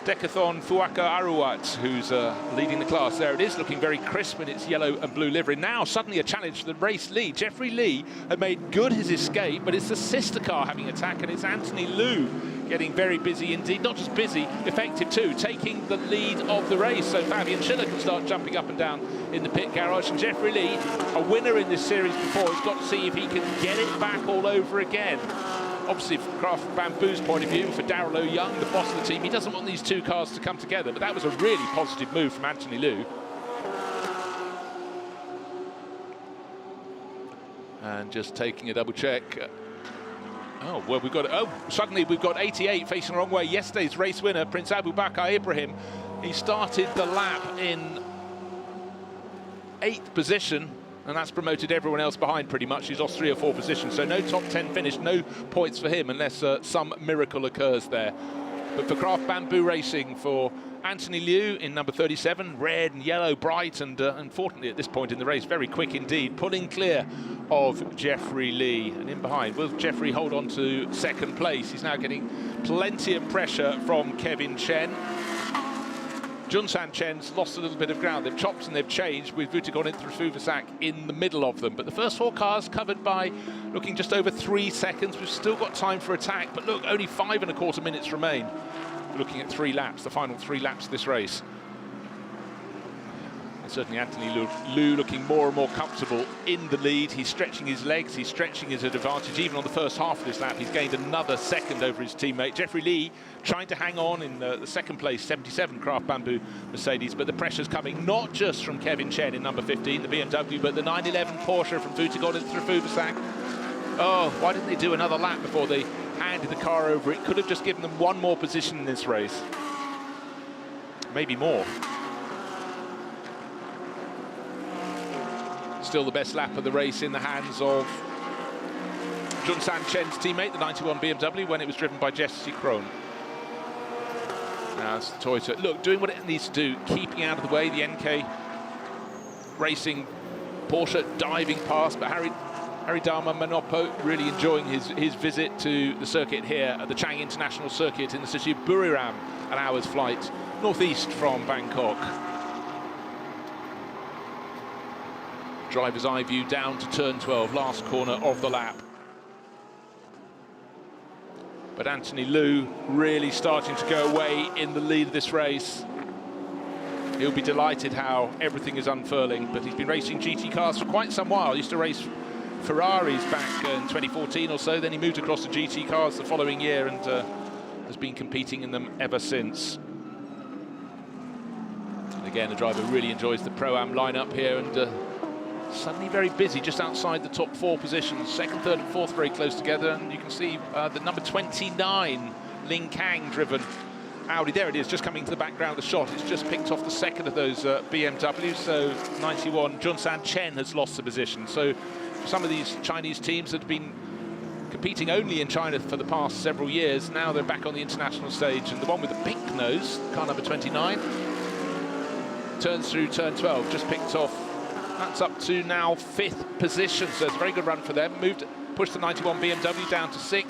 [SPEAKER 1] Decathon Fuaka Aruat who's leading the class. There it is, looking very crisp in its yellow and blue livery. Now suddenly a challenge for the race lead. Jeffrey Lee had made good his escape, but it's the sister car having attack, and it's Anthony Liu getting very busy indeed. Not just busy, effective too, taking the lead of the race. So Fabian Schiller can start jumping up and down in the pit garage, and Jeffrey Lee, a winner in this series before, has got to see if he can get it back all over again. Obviously, from Craft Bamboo's point of view, for Darryl O'Young, the boss of the team, he doesn't want these two cars to come together, but that was a really positive move from Anthony Liu. And just taking a double check. Suddenly we've got 88 facing the wrong way. Yesterday's race winner, Prince Abu Bakr Ibrahim, he started the lap in 8th position, and that's promoted everyone else behind pretty much. He's lost 3 or 4 positions, so no top 10 finish, no points for him unless some miracle occurs there. But for Craft Bamboo Racing, for Anthony Liu in number 37, red and yellow, bright, and unfortunately at this point in the race, very quick indeed, pulling clear of Jeffrey Lee. And in behind, will Jeffrey hold on to 2nd place? He's now getting plenty of pressure from Kevin Chen. Junsan Chen's lost a little bit of ground. They've chopped and they've changed with Vuitton into Fusak in the middle of them. But the first 4 cars covered by looking just over 3 seconds. We've still got time for attack, but look, only 5.25 minutes remain. Looking at 3 laps, the final 3 laps of this race. And certainly Anthony Liu looking more and more comfortable in the lead. He's stretching his legs, he's stretching his advantage. Even on the first half of this lap, he's gained another second over his teammate. Jeffrey Lee trying to hang on in the 2nd place, 77 Craft Bamboo Mercedes, but the pressure's coming not just from Kevin Chen in number 15, the BMW, but the 911 Porsche from Vuitton into Fusak. Oh, why didn't they do another lap before they handed the car over? It could have just given them 1 more position in this race. Maybe more. Still the best lap of the race in the hands of Junsan Chen's teammate, the 91 BMW, when it was driven by Jesse Krohn. Now it's the Toyota. Look, doing what it needs to do, keeping out of the way. The NK Racing Porsche diving past, but Harry Dharma Manopo really enjoying his visit to the circuit here at the Chang International Circuit in the city of Buriram, an hour's flight northeast from Bangkok. Driver's eye view down to turn 12, last corner of the lap. But Anthony Liu really starting to go away in the lead of this race. He'll be delighted how everything is unfurling, but he's been racing GT cars for quite some while. He used to race Ferraris back in 2014 or so, then he moved across to GT cars the following year and has been competing in them ever since. And again, the driver really enjoys the Pro-Am lineup here, and suddenly very busy just outside the top 4 positions. Second, third and fourth very close together, and you can see the number 29 Ling Kang driven Audi. There it is, just coming to the background of the shot. It's just picked off the second of those BMWs. So 91 Junsan Chen has lost the position. So some of these Chinese teams that have been competing only in China for the past several years, now they're back on the international stage. And the one with the pink nose, car number 29, turns through turn 12, just picked off. That's up to now 5th position, so it's a very good run for them. Pushed the 91 BMW down to 6th,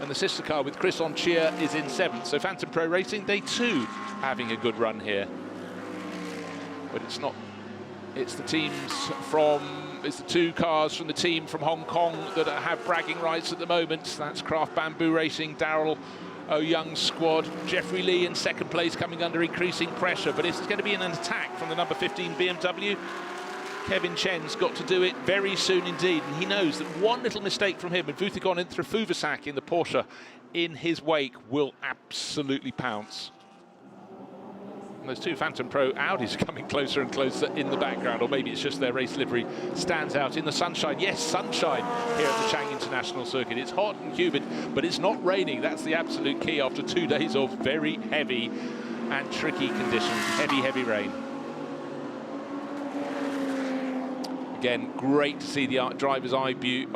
[SPEAKER 1] and the sister car with Chris on cheer is in 7th. So Phantom Pro Racing, they too having a good run here. But it's not, it's the teams from, it's the 2 cars from the team from Hong Kong that have bragging rights at the moment. That's Craft Bamboo Racing, Daryl Young's squad. Jeffrey Lee in 2nd place, coming under increasing pressure, but it's going to be an attack from the number 15 BMW. Kevin Chen's got to do it very soon indeed, and he knows that one little mistake from him, and Vuithigon and Fuvasak in the Porsche in his wake will absolutely pounce. And those 2 Phantom Pro Audis are coming closer and closer in the background, or maybe it's just their race livery stands out in the sunshine. Yes, sunshine here at the Chang International Circuit. It's hot and humid, but it's not raining. That's the absolute key after 2 days of very heavy and tricky conditions. Heavy rain. Again, great to see the driver's eye view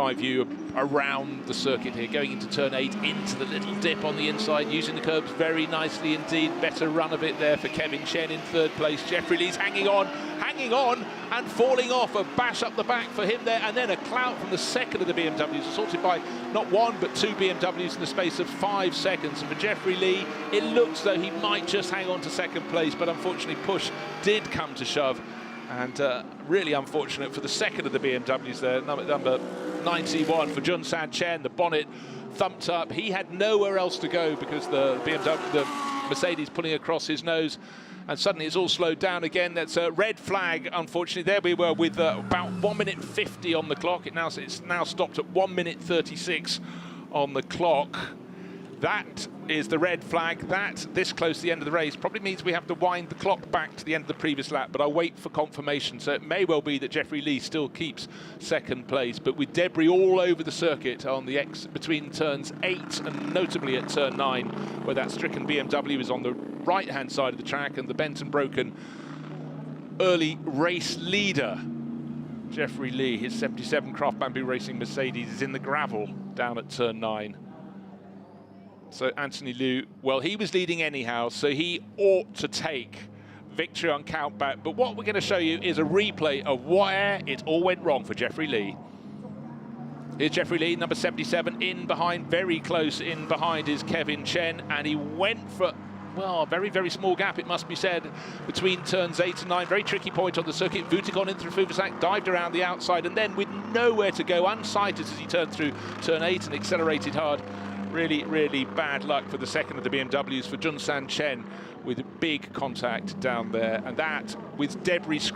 [SPEAKER 1] around the circuit here, going into turn 8, into the little dip on the inside, using the curbs very nicely indeed. Better run of it there for Kevin Chen in 3rd place. Jeffrey Lee's hanging on, and falling off. A bash up the back for him there, and then a clout from the second of the BMWs, assaulted by not 1 but 2 BMWs in the space of 5 seconds. And for Jeffrey Lee, it looks though he might just hang on to 2nd place, but unfortunately push did come to shove. And really unfortunate for the second of the BMWs there, number 91 for Junsan Chen. The bonnet thumped up. He had nowhere else to go because the Mercedes pulling across his nose. And suddenly it's all slowed down again. That's a red flag, unfortunately. There we were with about 1 minute 50 on the clock. It's now stopped at 1 minute 36 on the clock. That is the red flag. That, this close to the end of the race, probably means we have to wind the clock back to the end of the previous lap, but I'll wait for confirmation. So it may well be that Jeffrey Lee still keeps 2nd place, but with debris all over the circuit on the between turns 8 and notably at turn 9, where that stricken BMW is on the right-hand side of the track, and the bent and broken early race leader, Jeffrey Lee, his 77 Craft Bamboo Racing Mercedes, is in the gravel down at turn 9. So Anthony Liu, well, he was leading anyhow, so he ought to take victory on countback. But what we're going to show you is a replay of where it all went wrong for Jeffrey Lee. Here's Jeffrey Lee, number 77, in behind, very close in behind is Kevin Chen, and he went for, well, a very small gap, it must be said, between turns 8 and 9. Very tricky point on the circuit. Vuithigon in through Fuvasak, dived around the outside, and then with nowhere to go, unsighted as he turned through turn 8 and accelerated hard. Really bad luck for the second of the BMWs for Junsan Chen, with big contact down there, and that with debris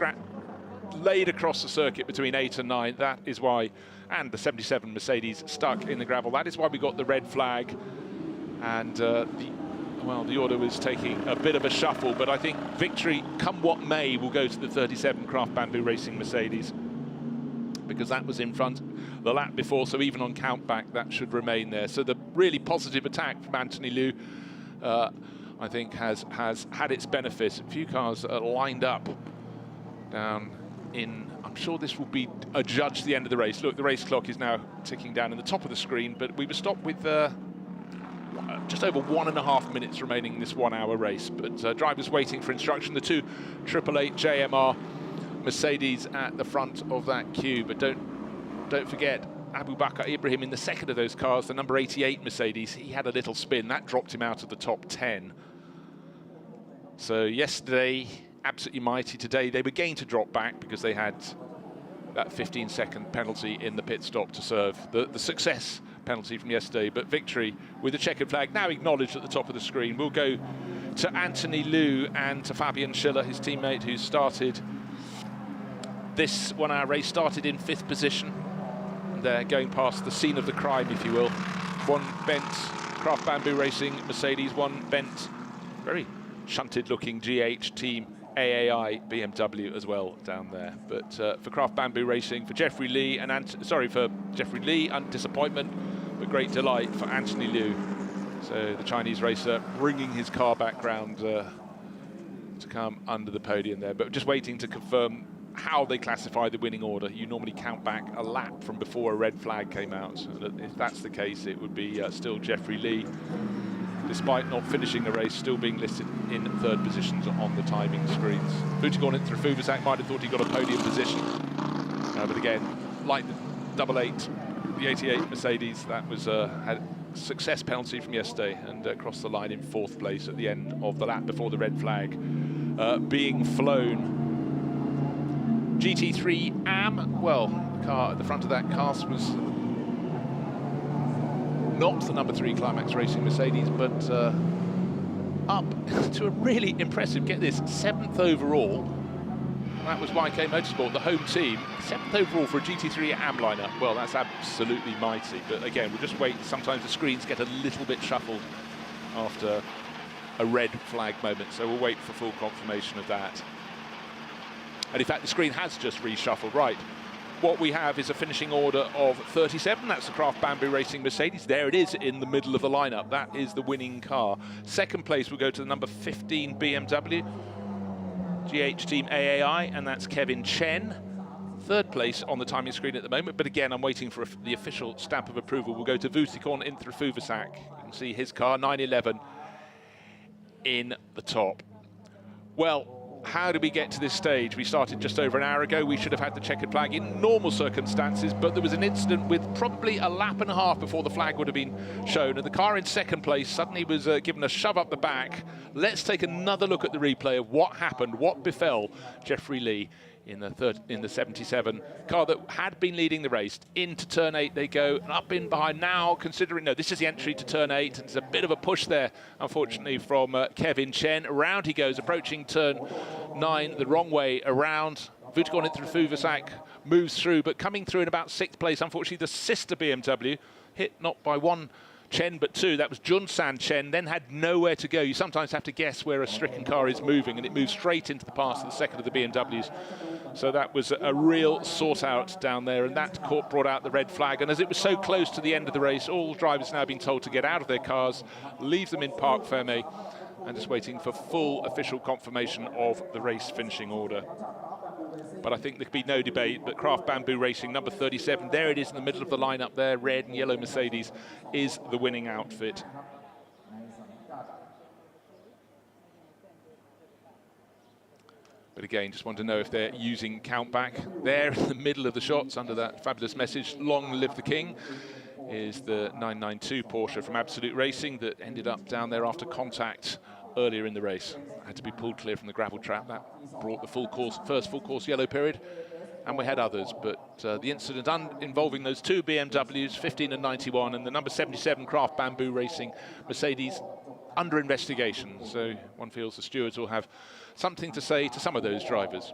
[SPEAKER 1] laid across the circuit between 8 and 9. That is why, and the 77 Mercedes stuck in the gravel. That is why we got the red flag, and the order was taking a bit of a shuffle, but I think victory, come what may, will go to the 37 Craft Bamboo Racing Mercedes, because that was in front the lap before, so even on countback that should remain there. So the really positive attack from Anthony Liu, I think, has had its benefit. A few cars lined up down in, I'm sure this will be adjudged the end of the race. Look, the race clock is now ticking down in the top of the screen, but we were stopped with just over 1.5 minutes remaining in this 1 hour race. But drivers waiting for instruction. The 2 888 JMR Mercedes at the front of that queue, but don't forget Abu Bakr Ibrahim in the second of those cars, the number 88 Mercedes. He had a little spin that dropped him out of the top 10. So yesterday absolutely mighty. Today they were going to drop back because they had that 15-second penalty in the pit stop to serve the success penalty from yesterday. But victory with the checkered flag now acknowledged at the top of the screen. We'll go to Anthony Liu and to Fabian Schiller, his teammate, who started this 1 hour race, started in 5th position. And they're going past the scene of the crime, if you will. One bent Craft Bamboo Racing Mercedes, one bent, very shunted looking GH Team AAI BMW as well down there. But for Craft Bamboo Racing, for Jeffrey Lee and disappointment, but great delight for Anthony Liu. So the Chinese racer bringing his car background to come under the podium there, but just waiting to confirm how they classify the winning order. You normally count back a lap from before a red flag came out. And if that's the case, it would be still Jeffrey Lee, despite not finishing the race, still being listed in third positions on the timing screens. Vutigorn into Rafuvuzak might have thought he got a podium position, but again, like the 88, the 88 Mercedes, that was had success penalty from yesterday and crossed the line in fourth place at the end of the lap before the red flag being flown. GT3 AM, well, the car at the front of that cast was not the number 3 Climax Racing Mercedes, but up to a really impressive, get this, 7th overall. That was YK Motorsport, the home team. 7th overall for a GT3 AM lineup. Well, that's absolutely mighty. But again, we'll just wait. Sometimes the screens get a little bit shuffled after a red flag moment. So we'll wait for full confirmation of that. And in fact, the screen has just reshuffled. Right. What we have is a finishing order of 37. That's the Craft Bamboo Racing Mercedes. There it is in the middle of the lineup. That is the winning car. Second place will go to the number 15 BMW. GH Team AAI, and that's Kevin Chen. Third place on the timing screen at the moment, but again, I'm waiting for the official stamp of approval. We'll go to Vutikon in Rafuvuzak. You can see his car, 911, in the top. Well, how did we get to this stage? We started just over an hour ago. We should have had the checkered flag in normal circumstances, but there was an incident with probably a lap and a half before the flag would have been shown, and the car in second place suddenly was given a shove up the back. Let's take another look at the replay of what happened, what befell Jeffrey Lee in the 77 car that had been leading the race. Into turn 8 they go, and up in behind now, considering, no, this is the entry to turn 8, and there's a bit of a push there, unfortunately, from Kevin Chen. Around he goes, approaching turn 9 the wrong way around. Vutikon into Rafuvuzak moves through, but coming through in about 6th place, unfortunately, the sister BMW, hit not by one Chen but two. That was Junsan Chen, then had nowhere to go. You sometimes have to guess where a stricken car is moving, and it moves straight into the pass of the second of the BMWs. So that was a real sort out down there, and that brought out the red flag. And as it was so close to the end of the race, all drivers now being told to get out of their cars, leave them in Parc Fermé, and just waiting for full official confirmation of the race finishing order. But I think there could be no debate that Craft Bamboo Racing, number 37, there it is in the middle of the lineup there, red and yellow Mercedes, is the winning outfit. But again, just want to know if they're using countback. There in the middle of the shots, under that fabulous message, long live the king, is the 992 Porsche from Absolute Racing that ended up down there after contact earlier in the race. Had to be pulled clear from the gravel trap. That brought the first full course yellow period, and we had others, but the incident involving those two BMWs, 15 and 91, and the number 77 Craft Bamboo Racing Mercedes, under investigation. So one feels the stewards will have something to say to some of those drivers.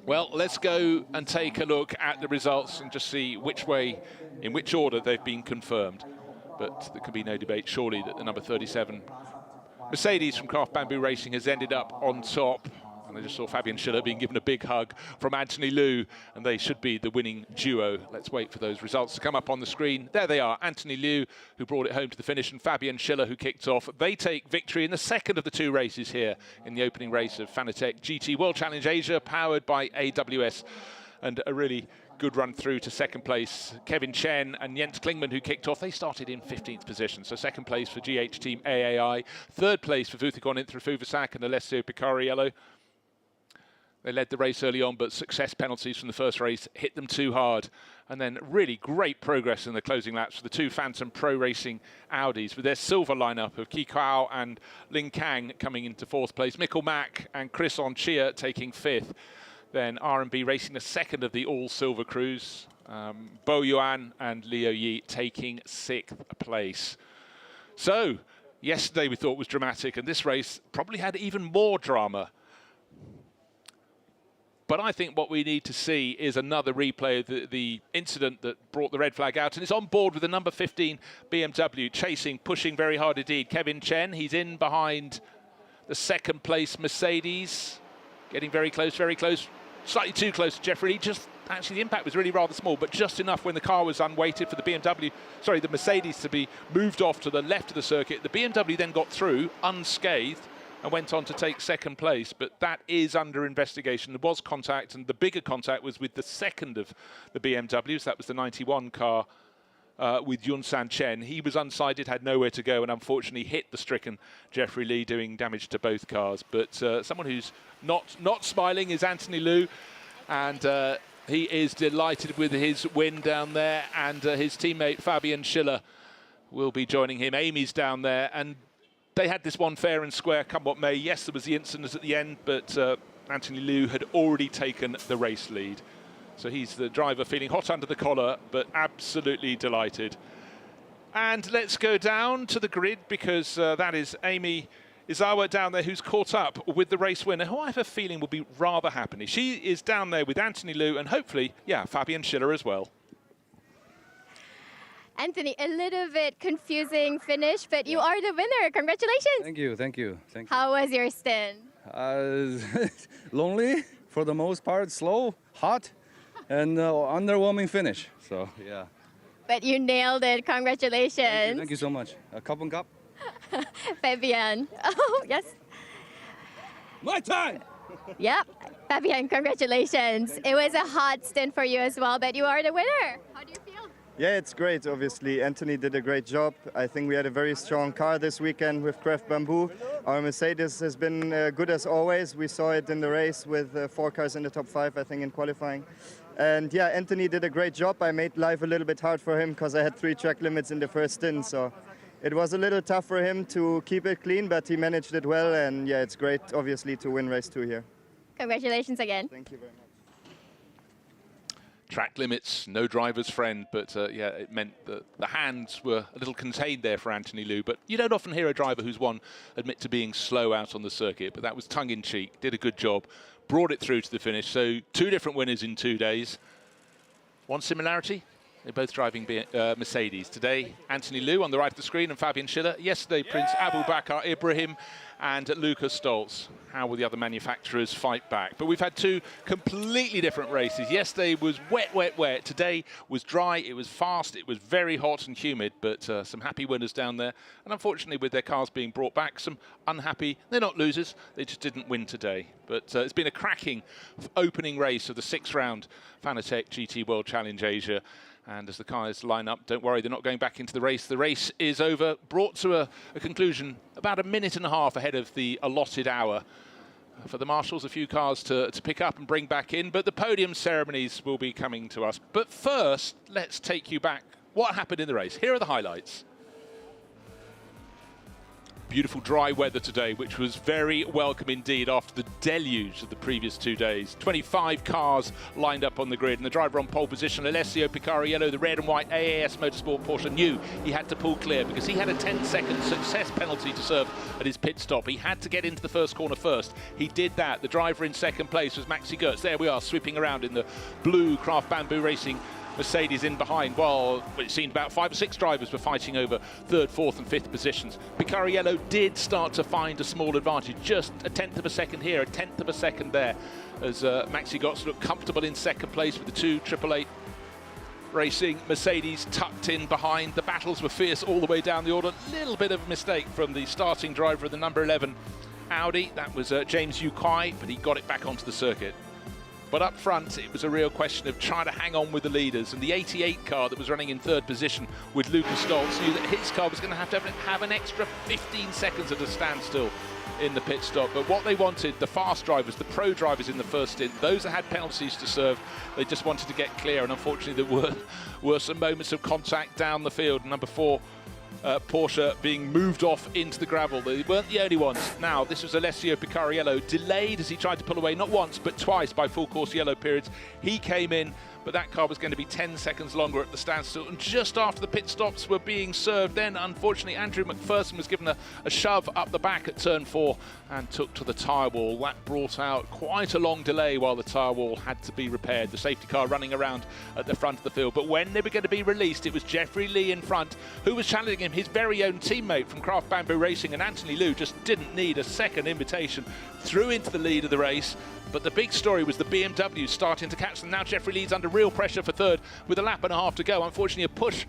[SPEAKER 1] Well, let's go and take a look at the results and just see in which order they've been confirmed. But there can be no debate, surely, that the number 37 Mercedes from Craft Bamboo Racing has ended up on top. And I just saw Fabian Schiller being given a big hug from Anthony Liu, and they should be the winning duo. Let's wait for those results to come up on the screen. There they are, Anthony Liu, who brought it home to the finish, and Fabian Schiller, who kicked off. They take victory in the second of the two races here in the opening race of Fanatec GT World Challenge Asia, powered by AWS, and a really good run through to second place. Kevin Chen and Jens Klingman, who kicked off, they started in 15th position. So second place for GH Team AAI, third place for Vutikon in Rafuvuzak and Alessio Picariello. They led the race early on, but success penalties from the first race hit them too hard. And then really great progress in the closing laps for the two Phantom Pro Racing Audis, with their silver lineup of Ki Kao and Ling Kang coming into fourth place, Mikkel Mack and Chris Onchia taking fifth. Then R&B Racing, the second of the all-silver crews, Bo Yuan and Liu Yi taking sixth place. So, yesterday we thought was dramatic, and this race probably had even more drama. But I think what we need to see is another replay of the incident that brought the red flag out. And it's on board with the number 15 BMW, chasing, pushing very hard indeed. Kevin Chen, he's in behind the second place Mercedes. Getting very close, slightly too close to Jeffrey Lee. Just actually the impact was really rather small, but just enough when the car was unweighted for the Mercedes to be moved off to the left of the circuit. The BMW then got through unscathed and went on to take second place, but that is under investigation. There was contact, and the bigger contact was with the second of the BMWs. That was the 91 car with Yun San Chen. He was unsighted, had nowhere to go, and unfortunately hit the stricken Jeffrey Lee, doing damage to both cars. But someone who's not smiling is Anthony Liu, and he is delighted with his win down there, and his teammate Fabian Schiller will be joining him. Amy's down there, and they had this one fair and square, come what may. Yes, there was the incident at the end, but Anthony Liu had already taken the race lead. So he's the driver feeling hot under the collar, but absolutely delighted. And let's go down to the grid, because that is Amy Izawa down there, who's caught up with the race winner, who I have a feeling will be rather happy. She is down there with Anthony Liu and hopefully, yeah, Fabian Schiller as well.
[SPEAKER 3] Anthony, a little bit confusing finish, but you are the winner. Congratulations.
[SPEAKER 8] Thank you, thank you, thank you.
[SPEAKER 3] How was your stint?
[SPEAKER 8] Lonely for the most part, slow, hot, and underwhelming finish. So yeah.
[SPEAKER 3] But you nailed it. Congratulations.
[SPEAKER 8] Thank you so much. A cup and cup.
[SPEAKER 3] Fabian. Oh, yes.
[SPEAKER 8] My time.
[SPEAKER 3] Yep. Fabian, congratulations. It was a hot stint for you as well, but you are the winner. How do you feel?
[SPEAKER 9] Yeah, it's great, obviously. Anthony did a great job. I think we had a very strong car this weekend with Craft Bamboo. Our Mercedes has been good as always. We saw it in the race with 4 cars in the top 5, I think, in qualifying. And yeah, Anthony did a great job. I made life a little bit hard for him because I had 3 track limits in the first stint. So it was a little tough for him to keep it clean, but he managed it well. And yeah, it's great, obviously, to win race 2 here.
[SPEAKER 3] Congratulations again.
[SPEAKER 9] Thank you very much.
[SPEAKER 1] Track limits, no driver's friend, but yeah, it meant that the hands were a little contained there for Anthony Liu. But you don't often hear a driver who's won admit to being slow out on the circuit, but that was tongue-in-cheek, did a good job, brought it through to the finish. So 2 different winners in 2 days. One similarity, they're both driving Mercedes. Today, Anthony Liu on the right of the screen and Fabian Schiller. Yesterday, Prince Abu Bakr Ibrahim and Lucas Stoltz. How will the other manufacturers fight back? But we've had 2 completely different races. Yesterday was wet, wet, wet. Today was dry, it was fast, it was very hot and humid, but some happy winners down there. And unfortunately, with their cars being brought back, some unhappy, they're not losers, they just didn't win today. But it's been a cracking opening race of the 6th round Fanatec GT World Challenge Asia. And as the cars line up, don't worry, they're not going back into the race. The race is over, brought to a conclusion about 1.5 minutes ahead of the allotted hour. For the marshals, a few cars to pick up and bring back in, but the podium ceremonies will be coming to us. But first, let's take you back. What happened in the race? Here are the highlights. Beautiful dry weather today, which was very welcome indeed after the deluge of the previous 2 days. 25 cars lined up on the grid, and the driver on pole position, Alessio Picariello, the red and white AAS Motorsport Porsche, knew he had to pull clear because he had a 10-second success penalty to serve at his pit stop. He had to get into the first corner first. He did that. The driver in second place was Maxi Goetz. There we are, sweeping around in the blue Craft Bamboo Racing Mercedes in behind, while it seemed about 5 or 6 drivers were fighting over 3rd, 4th and 5th positions. Picariello did start to find a small advantage, just a 1/10 of a second here, a 1/10 of a second there, as Maxi Goetz looked comfortable in second place with the 2 888 Racing Mercedes tucked in behind. The battles were fierce all the way down the order. Little bit of a mistake from the starting driver of the number 11 Audi. That was James Yukai, but he got it back onto the circuit. But up front, it was a real question of trying to hang on with the leaders. And the 88 car that was running in 3rd position with Lucas Stoltz knew that his car was going to have an extra 15 seconds at a standstill in the pit stop. But what they wanted, the fast drivers, the pro drivers in the first stint, those that had penalties to serve, they just wanted to get clear. And unfortunately, there were some moments of contact down the field. Number 4, Porsche being moved off into the gravel. They weren't the only ones. Now, this was Alessio Picariello, delayed as he tried to pull away, not once, but twice by full course yellow periods. He came in, but that car was going to be 10 seconds longer at the standstill. And just after the pit stops were being served, then unfortunately Andrew McPherson was given a shove up the back at turn 4 and took to the tyre wall. That brought out quite a long delay while the tyre wall had to be repaired. The safety car running around at the front of the field. But when they were going to be released, it was Jeffrey Lee in front who was challenging him, his very own teammate from Craft Bamboo Racing, and Anthony Liu just didn't need a second invitation, through into the lead of the race. But the big story was the BMW starting to catch them. Now Jeffrey Lee's under real pressure for third with a lap and a half to go. Unfortunately, a push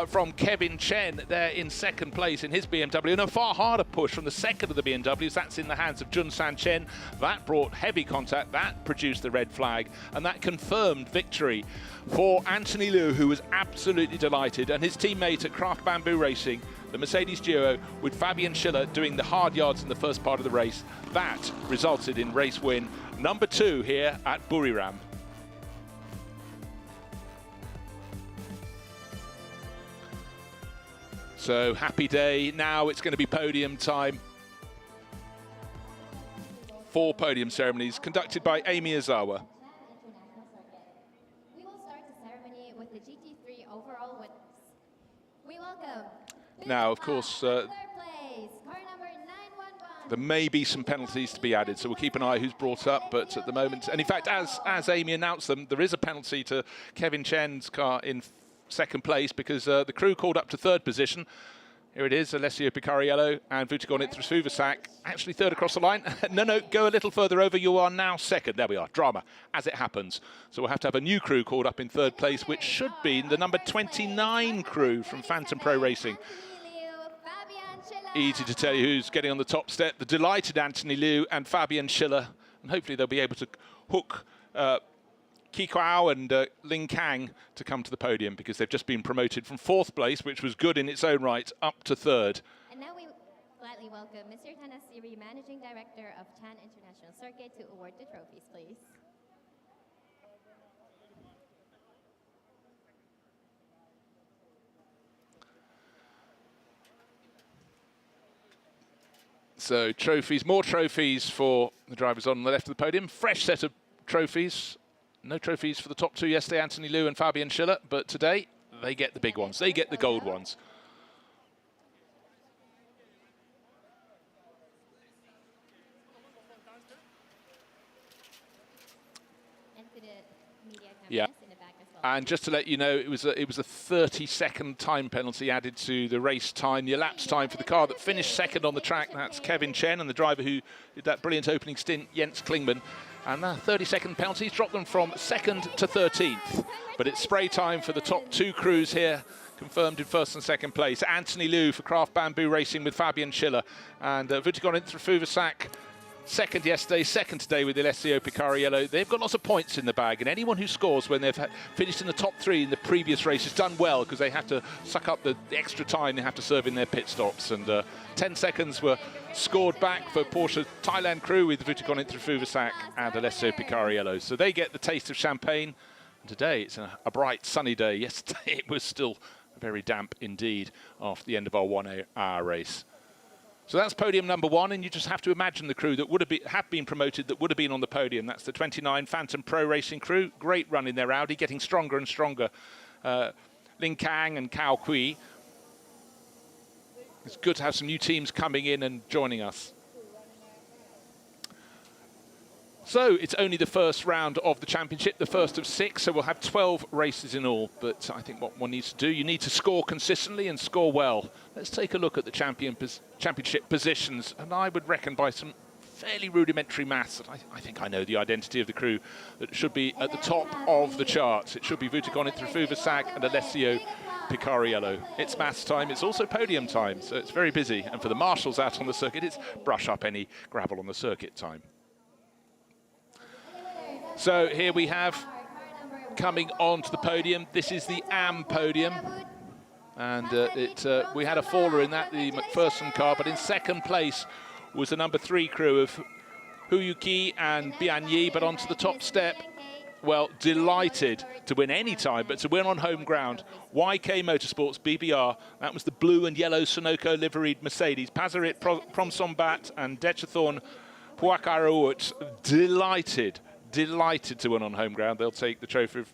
[SPEAKER 1] from Kevin Chen there in second place in his BMW, and a far harder push from the second of the BMWs. That's in the hands of Jun San Chen. That brought heavy contact, that produced the red flag, and that confirmed victory for Anthony Liu, who was absolutely delighted, and his teammate at Craft Bamboo Racing, the Mercedes duo, with Fabian Schiller doing the hard yards in the first part of the race. That resulted in race win number 2 here at Buriram. So happy day. Now it's going to be podium time. 4 podium ceremonies conducted by Amy Azawa.
[SPEAKER 3] We will start the ceremony with the GT3 overall winners. We welcome.
[SPEAKER 1] Now, of course,
[SPEAKER 3] third place, car number 911.
[SPEAKER 1] there may be some penalties to be added, so we'll keep an eye who's brought up. But at the moment, and in fact, as Amy announced them, there is a penalty to Kevin Chen's car in second place because the crew called up to third position. Here it is, Alessio Picariello and Vuccic actually third across the line. No, go a little further over. You are now second. There we are, drama, as it happens. So we'll have to have a new crew called up in third place, which should be the number 29 crew from Phantom Pro Racing. Easy to tell you who's getting on the top step. The delighted Anthony Liu and Fabian Schiller. And hopefully they'll be able to hook Kikuao and Ling Kang to come to the podium, because they've just been promoted from 4th place, which was good in its own right, up to 3rd.
[SPEAKER 3] And now we gladly welcome Mr. Tanasiri, Managing Director of Chan International Circuit, to award the trophies, please.
[SPEAKER 1] So trophies, more trophies for the drivers on the left of the podium. Fresh set of trophies. No trophies for the top 2 yesterday, Anthony Liu and Fabian Schiller, but today they get the big ones. They get the gold ones. Yeah. And just to let you know, it was a 30-second time penalty added to the race time, the elapsed time for the car that finished second on the track. That's Kevin Chen, and the driver who did that brilliant opening stint, Jens Klingman. And the 30-second penalties dropped them from 2nd to 13th. But it's spray time for the top 2 crews here, confirmed in 1st and 2nd place. Anthony Liu for Craft Bamboo Racing with Fabian Schiller, and Vuccic Fuvasak, 2nd yesterday, 2nd today with Alessio Picariello. They've got lots of points in the bag, and anyone who scores when they've finished in the top 3 in the previous race has done well, because they have to suck up the extra time they have to serve in their pit stops. And 10 seconds were scored back for Porsche Thailand crew with Vuccic Fuvasak and Alessio Picariello. So they get the taste of champagne. And today it's a bright sunny day. Yesterday it was still very damp indeed after the end of our 1 hour race. So that's podium number 1, and you just have to imagine the crew that have been promoted that would have been on the podium. That's the 29 Phantom Pro Racing crew. Great run in their Audi, getting stronger and stronger. Ling Kang and Cao Kui. It's good to have some new teams coming in and joining us. So it's only the first round of the championship, the first of 6, so we'll have 12 races in all. But I think what one needs to do, you need to score consistently and score well. Let's take a look at the championship positions, and I would reckon by some fairly rudimentary maths that I think I know the identity of the crew that should be at the top of the charts. It should be Vuccic Fuvasak and Alessio Picariello. It's maths time, it's also podium time, so it's very busy. And for the marshals out on the circuit, it's brush up any gravel on the circuit time. So here we have, coming onto the podium, this is the AM podium. And we had a faller in that, the McPherson car, but in 2nd place was the number 3 crew of Huyuki and Bian Yi, but onto the top step, well, delighted to win any time, but to win on home ground, YK Motorsports BBR. That was the blue and yellow Sunoco liveried Mercedes. Pazarit Promsombat and Dechathorn Puakarawut, delighted to win on home ground. They'll take the trophy of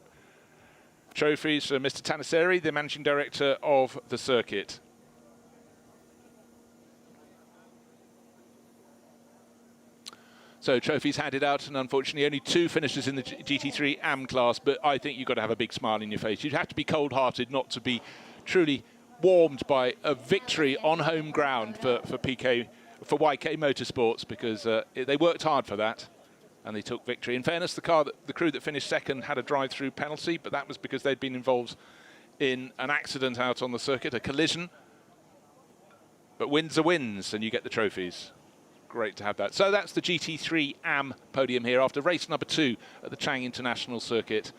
[SPEAKER 1] trophies for Mr. Tanaseri, the managing director of the circuit. So trophies handed out, and unfortunately only 2 finishers in the GT3 AM class, but I think you've got to have a big smile in your face. You'd have to be cold-hearted not to be truly warmed by a victory on home ground for YK Motorsports, because they worked hard for that and they took victory. In fairness, the crew that finished second had a drive-through penalty, but that was because they'd been involved in an accident out on the circuit, a collision. But wins are wins, and you get the trophies. Great to have that. So that's the GT3 AM podium here after race number 2 at the Chang International Circuit.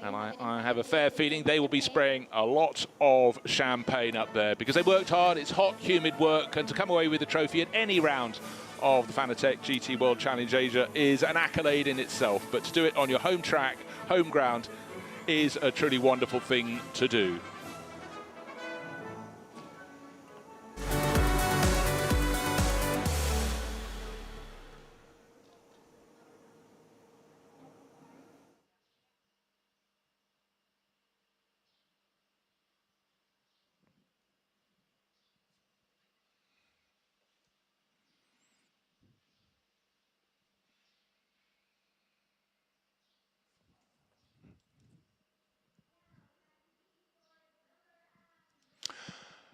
[SPEAKER 1] And I have a fair feeling they will be spraying a lot of champagne up there because they worked hard. It's hot, humid work, and to come away with the trophy at any round of the Fanatec GT World Challenge Asia is an accolade in itself. But to do it on your home track, home ground, is a truly wonderful thing to do.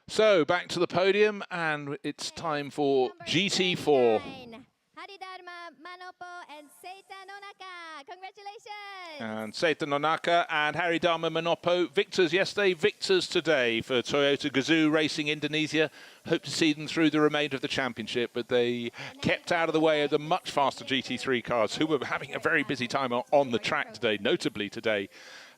[SPEAKER 1] So back to the podium, and it's time for GT4.
[SPEAKER 3] Congratulations!
[SPEAKER 1] And Seita Nonaka and Haridama Manopo, victors yesterday, victors today for Toyota Gazoo Racing Indonesia. Hope to see them through the remainder of the championship, but they kept out of the way of the much faster GT3 cars, who were having a very busy time on the track today, notably today.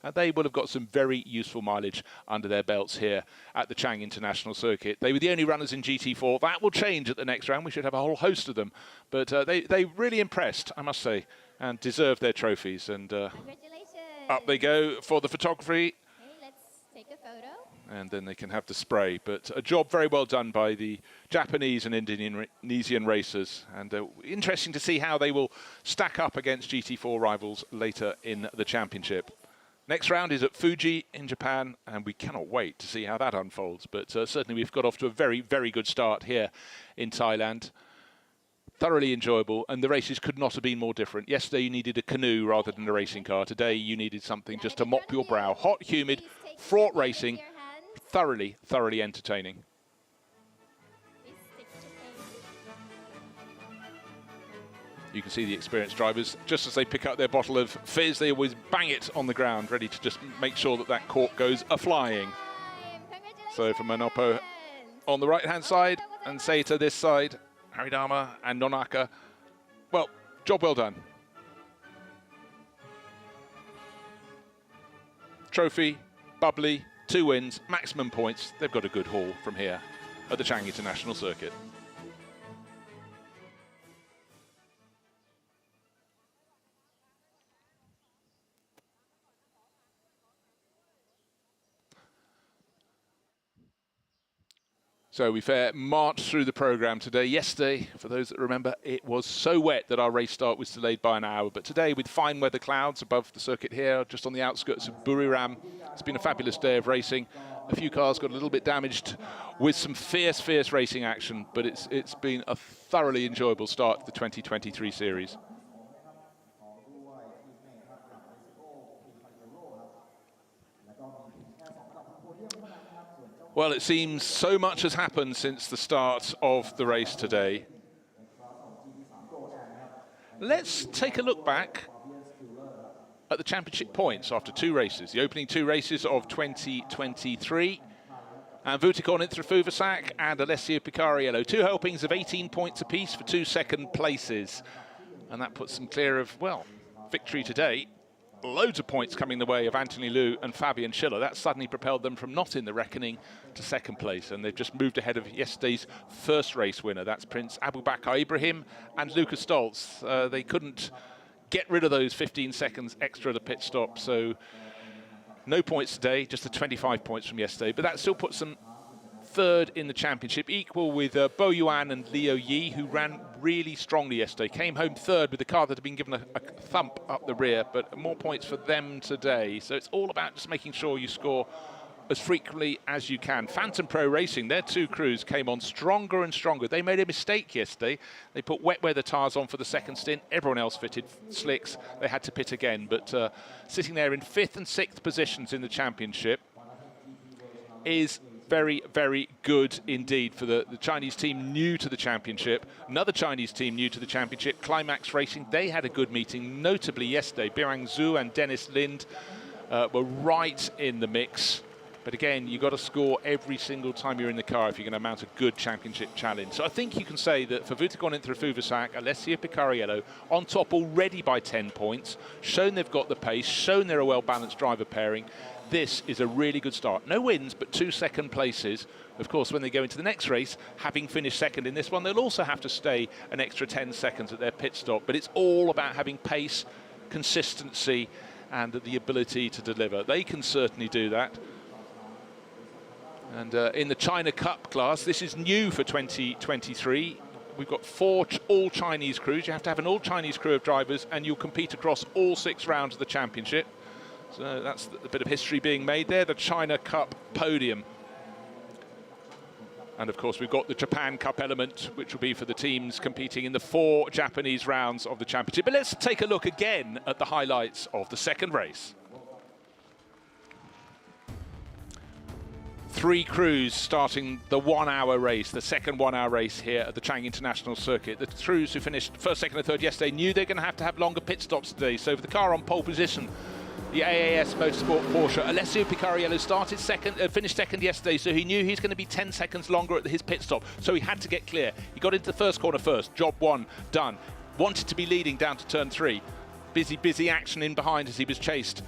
[SPEAKER 1] And they will have got some very useful mileage under their belts here at the Chang International Circuit. They were the only runners in GT4. That will change at the next round. We should have a whole host of them. But they really impressed, I must say, and deserve their trophies. And up they go for the photography.
[SPEAKER 3] Okay, let's take a photo.
[SPEAKER 1] And then they can have the spray. But a job very well done by the Japanese and Indonesian racers. And interesting to see how they will stack up against GT4 rivals later in the championship. Next round is at Fuji in Japan, and we cannot wait to see how that unfolds. But certainly we've got off to a very, very good start here in Thailand. Thoroughly enjoyable, and the races could not have been more different. Yesterday you needed a canoe rather than a racing car. Today you needed something just to mop your brow. Hot, humid, fraught racing, thoroughly, thoroughly entertaining. You can see the experienced drivers, just as they pick up their bottle of fizz, they always bang it on the ground, ready to just make sure that that cork goes a-flying. So for Manopo on the right-hand side, and Seita this side, Haridama and Nonaka, well, job well done. Trophy, bubbly, 2 wins, maximum points. They've got a good haul from here at the Chang International Circuit. So we marched through the programme today. Yesterday, for those that remember, it was so wet that our race start was delayed by an hour. But today, with fine weather clouds above the circuit here, just on the outskirts of Buriram, it's been a fabulous day of racing. A few cars got a little bit damaged with some fierce, fierce racing action, but it's been a thoroughly enjoyable start to the 2023 series. Well, it seems so much has happened since the start of the race today. Let's take a look back at the championship points after 2 races, the opening 2 races of 2023. And Vutikon Intrafuvasak and Alessio Picariello, 2 helpings of 18 points apiece for 2 second places. And that puts them clear of, well, victory today. Loads of points coming the way of Anthony Liu and Fabian Schiller. That suddenly propelled them from not in the reckoning to second place, and they've just moved ahead of yesterday's first race winner. That's Prince Abu Bakr Ibrahim and Lucas Stoltz. They couldn't get rid of those 15 seconds extra at the pit stop, so no points today, just the 25 points from yesterday, but that still puts them third in the championship, equal with Bo Yuan and Liu Yi, who ran really strongly yesterday. Came home third with the car that had been given a thump up the rear, but more points for them today. So it's all about just making sure you score as frequently as you can. Phantom Pro Racing, their two crews came on stronger and stronger. They made a mistake yesterday. They put wet weather tyres on for the second stint. Everyone else fitted slicks. They had to pit again, but sitting there in 5th and 6th positions in the championship is very, very good indeed for the Chinese team new to the championship. Another Chinese team new to the championship, Climax Racing. They had a good meeting, notably yesterday. Birang Zhu and Dennis Lind were right in the mix. But again, you've got to score every single time you're in the car if you're going to mount a good championship challenge. So I think you can say that for Vuitton Intrafuvasac, Alessio Picariello on top already by 10 points, shown they've got the pace, shown they're a well-balanced driver pairing. This is a really good start. No wins, but 2 second places. Of course, when they go into the next race, having finished second in this one, they'll also have to stay an extra 10 seconds at their pit stop. But it's all about having pace, consistency, and the ability to deliver. They can certainly do that. And in the China Cup class, this is new for 2023. We've got 4 all-Chinese crews. You have to have an all-Chinese crew of drivers, and you'll compete across all 6 rounds of the championship. So that's a bit of history being made there, the China Cup podium. And of course, we've got the Japan Cup element, which will be for the teams competing in the 4 Japanese rounds of the championship. But let's take a look again at the highlights of the second race. 3 crews starting the 1-hour race, the second 1-hour race here at the Chang International Circuit. The crews who finished first, second and third yesterday knew they're going to have longer pit stops today. So for the car on pole position, the AAS Motorsport Porsche, Alessio Picariello finished second yesterday, so he knew he's going to be 10 seconds longer at his pit stop. So he had to get clear. He got into the first corner first, job 1 done. Wanted to be leading down to turn 3. Busy action in behind as he was chased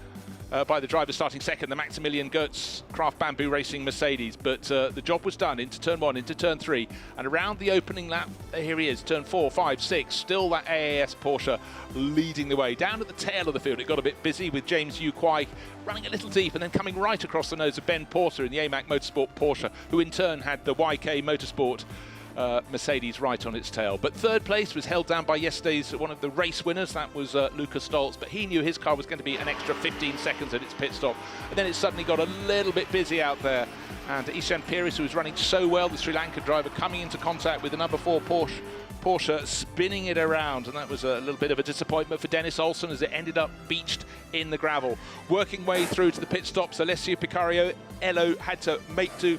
[SPEAKER 1] by the driver starting second, the Maximilian Goetz Craft Bamboo Racing Mercedes. But the job was done into turn 1, into turn 3, and around the opening lap, here he is, turn 4, 5, 6, still that AAS Porsche leading the way. Down at the tail of the field, it got a bit busy with James Yu Kwai running a little deep and then coming right across the nose of Ben Porter in the AMAC Motorsport Porsche, who in turn had the YK Motorsport Mercedes right on its tail. But third place was held down by yesterday's one of the race winners. That was Lucas Stoltz, but he knew his car was going to be an extra 15 seconds at its pit stop. And then it suddenly got a little bit busy out there. And Ishan Piris, who was running so well, the Sri Lankan driver, coming into contact with the number 4 Porsche, spinning it around. And that was a little bit of a disappointment for Dennis Olsen as it ended up beached in the gravel. Working way through to the pit stops, Alessio Picariello had to make do.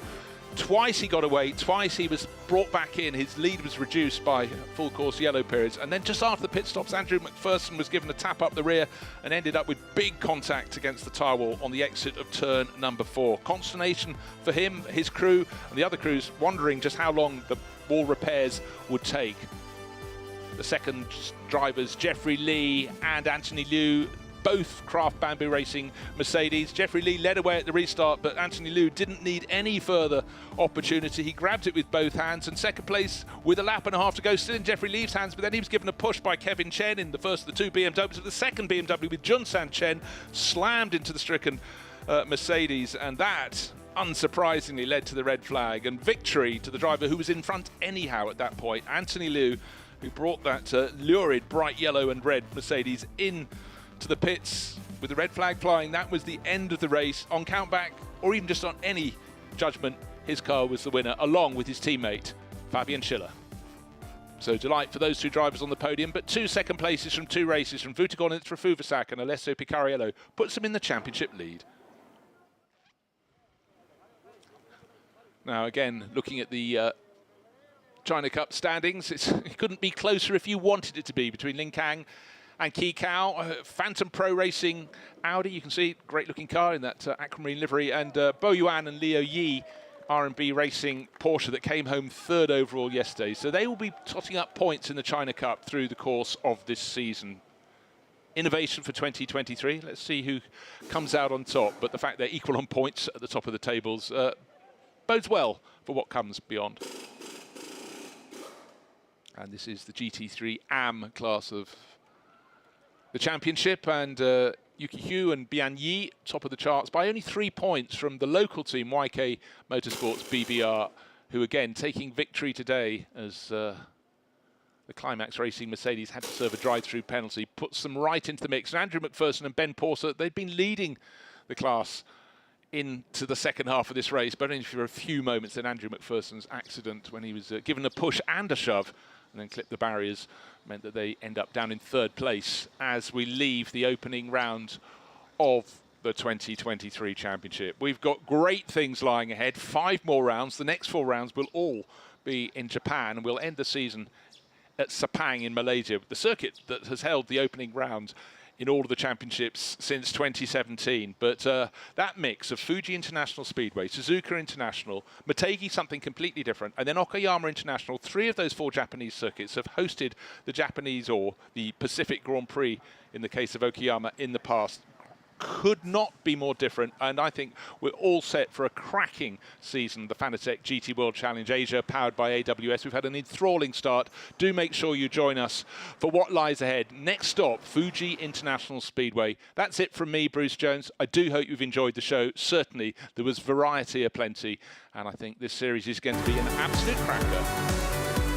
[SPEAKER 1] Twice he got away, twice he was brought back in. His lead was reduced by full course yellow periods. And then just after the pit stops, Andrew McPherson was given a tap up the rear and ended up with big contact against the tyre wall on the exit of turn number 4. Consternation for him, his crew, and the other crews wondering just how long the wall repairs would take. The second drivers, Jeffrey Lee and Anthony Liu, both Craft Bamboo Racing Mercedes. Jeffrey Lee led away at the restart, but Anthony Liu didn't need any further opportunity. He grabbed it with both hands, and second place with a lap and a half to go, still in Jeffrey Lee's hands, but then he was given a push by Kevin Chen in the first of the 2 BMWs. But the second BMW with Junsan Chen slammed into the stricken Mercedes, and that unsurprisingly led to the red flag and victory to the driver who was in front anyhow at that point, Anthony Liu, who brought that lurid bright yellow and red Mercedes in to the pits with the red flag flying. That was the end of the race. On countback, or even just on any judgment, his car was the winner, along with his teammate, Fabian Schiller. So delight for those 2 drivers on the podium, but 2 second places from 2 races from Vuitton Intrafuvasac and Alessio Picariello puts them in the championship lead. Now again, looking at the China Cup standings, it couldn't be closer if you wanted it to be between Lin Kang and Ki Kao. Phantom Pro Racing Audi, you can see, great looking car in that aquamarine livery, and Bo Yuan and Liu Yi R&B Racing Porsche that came home 3rd overall yesterday. So they will be totting up points in the China Cup through the course of this season. Innovation for 2023. Let's see who comes out on top, but the fact they're equal on points at the top of the tables bodes well for what comes beyond. And this is the GT3 AM class of the championship, and Yuki Hyu and Bian Yi, top of the charts by only 3 points from the local team, YK Motorsports BBR, who again taking victory today as the Climax Racing Mercedes had to serve a drive-through penalty, puts them right into the mix. And Andrew McPherson and Ben Porter, they've been leading the class into the second half of this race, but only for a few moments. Then Andrew McPherson's accident when he was given a push and a shove and then clipped the barriers meant that they end up down in third place as we leave the opening round of the 2023 championship. We've got great things lying ahead, 5 more rounds. The next 4 rounds will all be in Japan, and we'll end the season at Sepang in Malaysia, the circuit that has held the opening round in all of the championships since 2017. But that mix of Fuji International Speedway, Suzuka International, Motegi something completely different, and then Okayama International, 3 of those 4 Japanese circuits have hosted the Japanese or the Pacific Grand Prix in the case of Okayama in the past. Could not be more different, and I think we're all set for a cracking season. The Fanatec GT World Challenge Asia, powered by AWS. We've had an enthralling start. Do make sure you join us for what lies ahead. Next stop, Fuji International Speedway. That's it from me, Bruce Jones. I do hope you've enjoyed the show. Certainly, there was variety aplenty, and I think this series is going to be an absolute cracker.